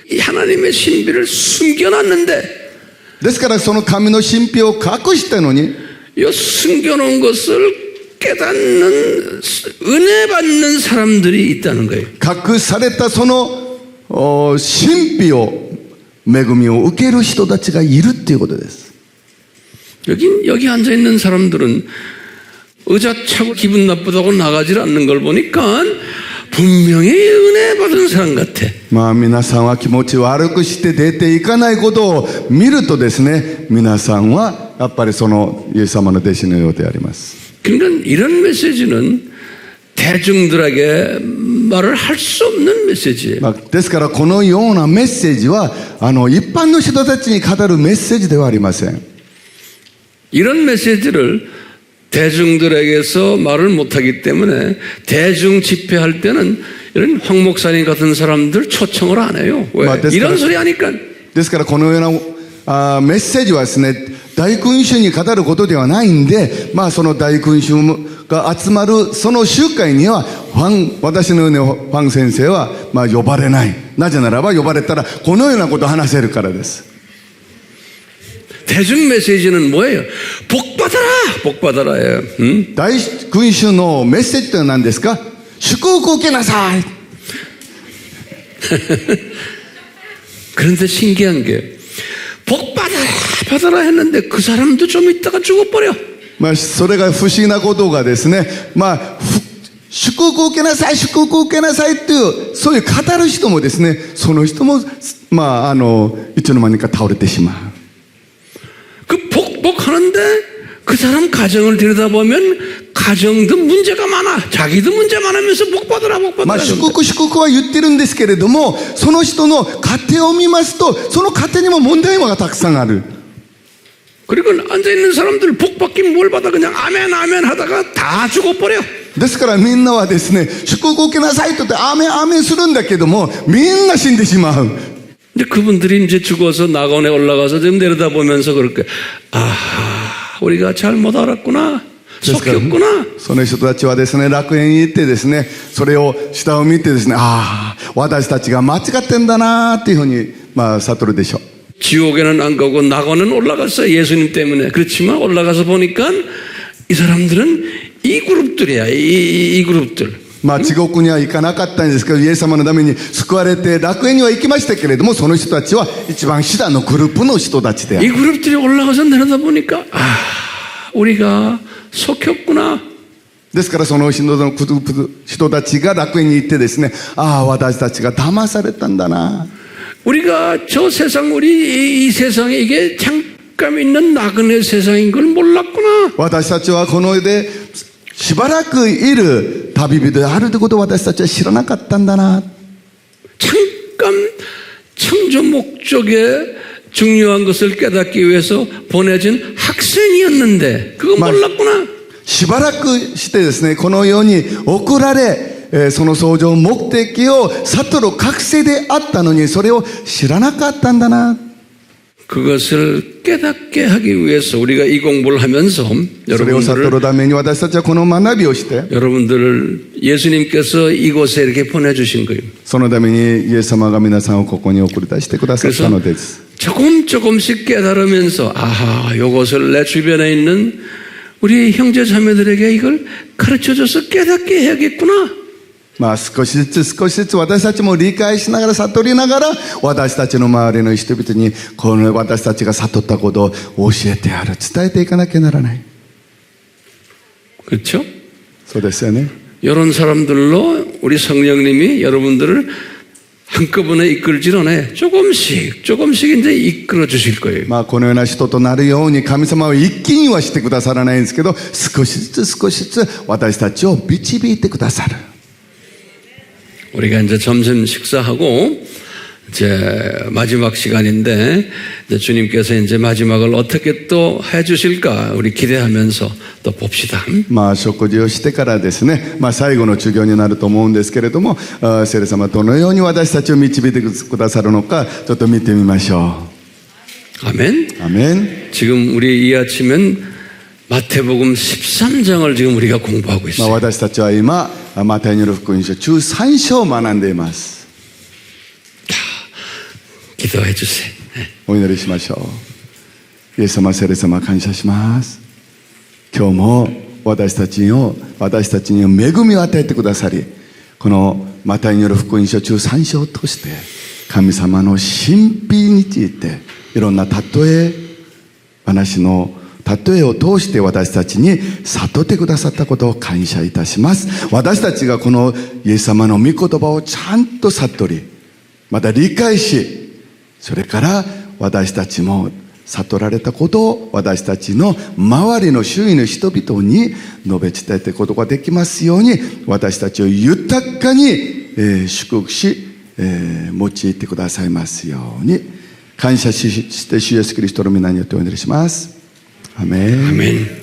이 하나님의 신비를 숨겨놨는데 ですからその神の神秘を隠したのに、 이 숨겨놓은 것을 깨닫는 은혜 받는 사람들이 있다는 거예요. 隠されたその神秘を恵みを受ける人たちがいるっていうことです。 여기 앉아 있는 사람들은 의자 차고 기분 나쁘다고 나가질 않는 걸 보니까 분명히 은혜 받은 사람 같아. 皆さんは気持ち悪くして出ていかないことを見るとですね、皆さんはやっぱりそのイエス様の弟子のようであります。 그러니까 이런 메시지는 대중들에게 말을 할 수 없는 메시지예요. ですからこのようなメッセージは一般の人たちに語るメッセージではありません。 이런 메시지를 대중들에게서 말을 못하기 때문에 대중 집회할 때는 이런 황 목사님 같은 사람들 초청을 안 해요. 왜? 이런 소리 하니까. ですからこのようなメッセージはですね、大群衆に語ることではないんで、その大群衆が集まるその集会には私のようなファン先生は呼ばれない。なぜならば呼ばれたらこのようなことを話せるからです。 대중 메시지는 뭐예요? 복 받아라, 복 받아라예요. 大群衆のメッセージというのは何ですか？祝福を受けなさい。 그런데 신기한 게 복 복 받아라 했는데 그 사람도 좀 있다가 죽어버려. まあ、それが不思議なことがですね、まあ、祝福を受けなさい、祝福を受けなさいっていう、そういう語る人もですね、その人も、まあ、いつの間にか倒れてしまう。 그 복하는데 그 사람 가정을 들여다보면 가정도 문제가 많아. 자기도 문제 많으면서 복 받으라. まあ、祝福、祝福は言ってるんですけれども、その人の家庭を見ますと、その家庭にも問題がたくさんある。 그리고 앉아있는 사람들 복 받긴 뭘 받아 그냥 아멘 아멘 하다가 다 죽어버려. ですからみんなはですね、祝福を受けなさいと言ってアーメンアーメンするんだけども、みんな死んでしまう。 근데 그분들이 이제 죽어서 낙원에 올라가서 지금 내려다보면서 그렇게 아하 우리가 잘못 알았구나 속였구나. その人たちはですね、楽園に行ってですね、それを下を見てですね、ああ、私たちが間違ってんだなっていうふうに、まあ、悟るでしょう。 지옥에는 안 가고 낙원은 올라갔어요. 예수님 때문에. 그렇지만 올라가서 보니까 이 사람들은 이 그룹들이야. 이 그룹들. まあ、地獄には行かなかったんですけど、イエス様のために救われて楽園には行きましたけれども、その人たちは一番下のグループの人たちであ 이 る。 그룹들이 올라가서 내려다보니까 아 우리가 속였구나. ですからその人のグループの人たちが楽園に行ってですね、ああ、私たちが騙されたんだな。 우리가 저 세상 우리 이 세상에 이게 잠깐 있는 나그네 세상인 걸 몰랐구나. 私たちはこの世でしばらくいる旅人であるということを私たちは知らなかったんだな。 잠깐 창조 목적에 중요한 것을 깨닫기 위해서 보내진 학생이었는데 그거 몰랐구나. しばらくしてですね、この世に送られ、その創造目的を悟る覚醒であったのに、それを知らなかったんだな。 그것을 깨닫게 하기 위해서 우리가 이 공부를 하면서 それを悟るために私たちはこの学びをして、 여러분들을 예수님께서 이곳에 이렇게 보내주신 거예요. そのためにイエス様が皆さんをここに送り出してくださったのです。 조금씩 깨달으면서 아하 이것을 내 주변에 있는 우리 형제 자매들에게 이걸 가르쳐줘서 깨닫게 해야겠구나. まあ少しずつ私たちも理解しながら悟りながら、私たちの周りの人々にこの私たちが悟ったことを教えてやる、伝えていかなきゃならない。 그렇죠? そうですよね。 이런 사람들로 우리 성령님이 여러분들을 한꺼번에 이끌질 않아요. 조금씩 이제 이끌어 주실 거예요. まあこのような人となるように神様は一気にはしてくださらないんですけど、少しずつ私たちを導いてくださる。 우리가 이제 점심 식사하고 이제 마지막 시간인데 이제 주님께서 이제 마지막을 어떻게 또 해주실까 우리 기대하면서 또 봅시다. まあ食事をしてからですね、まあ最後の授業になると思うんですけれども、聖霊様どのように私たちを導いてくださるのかちょっと見てみましょう。 아멘. 아멘. 지금 우리 이 아침엔 마태복음 13장을 지금 우리가 공부하고 まあ 있어요. 私たちは今マタイによる福音書13章を学んでいます。 기도해 주세요. お祈りしましょう。イエス様、聖霊様、感謝します。今日も私たちに恵みを与えてくださり、このマタイによる福音書13章を通して神様の神秘についていろんな例え話の例えを通して私たちに悟ってくださったことを感謝いたします。私たちがこのイエス様の御言葉をちゃんと悟り、また理解し、それから私たちも悟られたことを私たちの周りの周囲の人々に述べ伝えていくことができますように、私たちを豊かに、祝福し、用いてくださいますように感謝して主イエスキリストの皆によってお祈りします。アメン。아멘.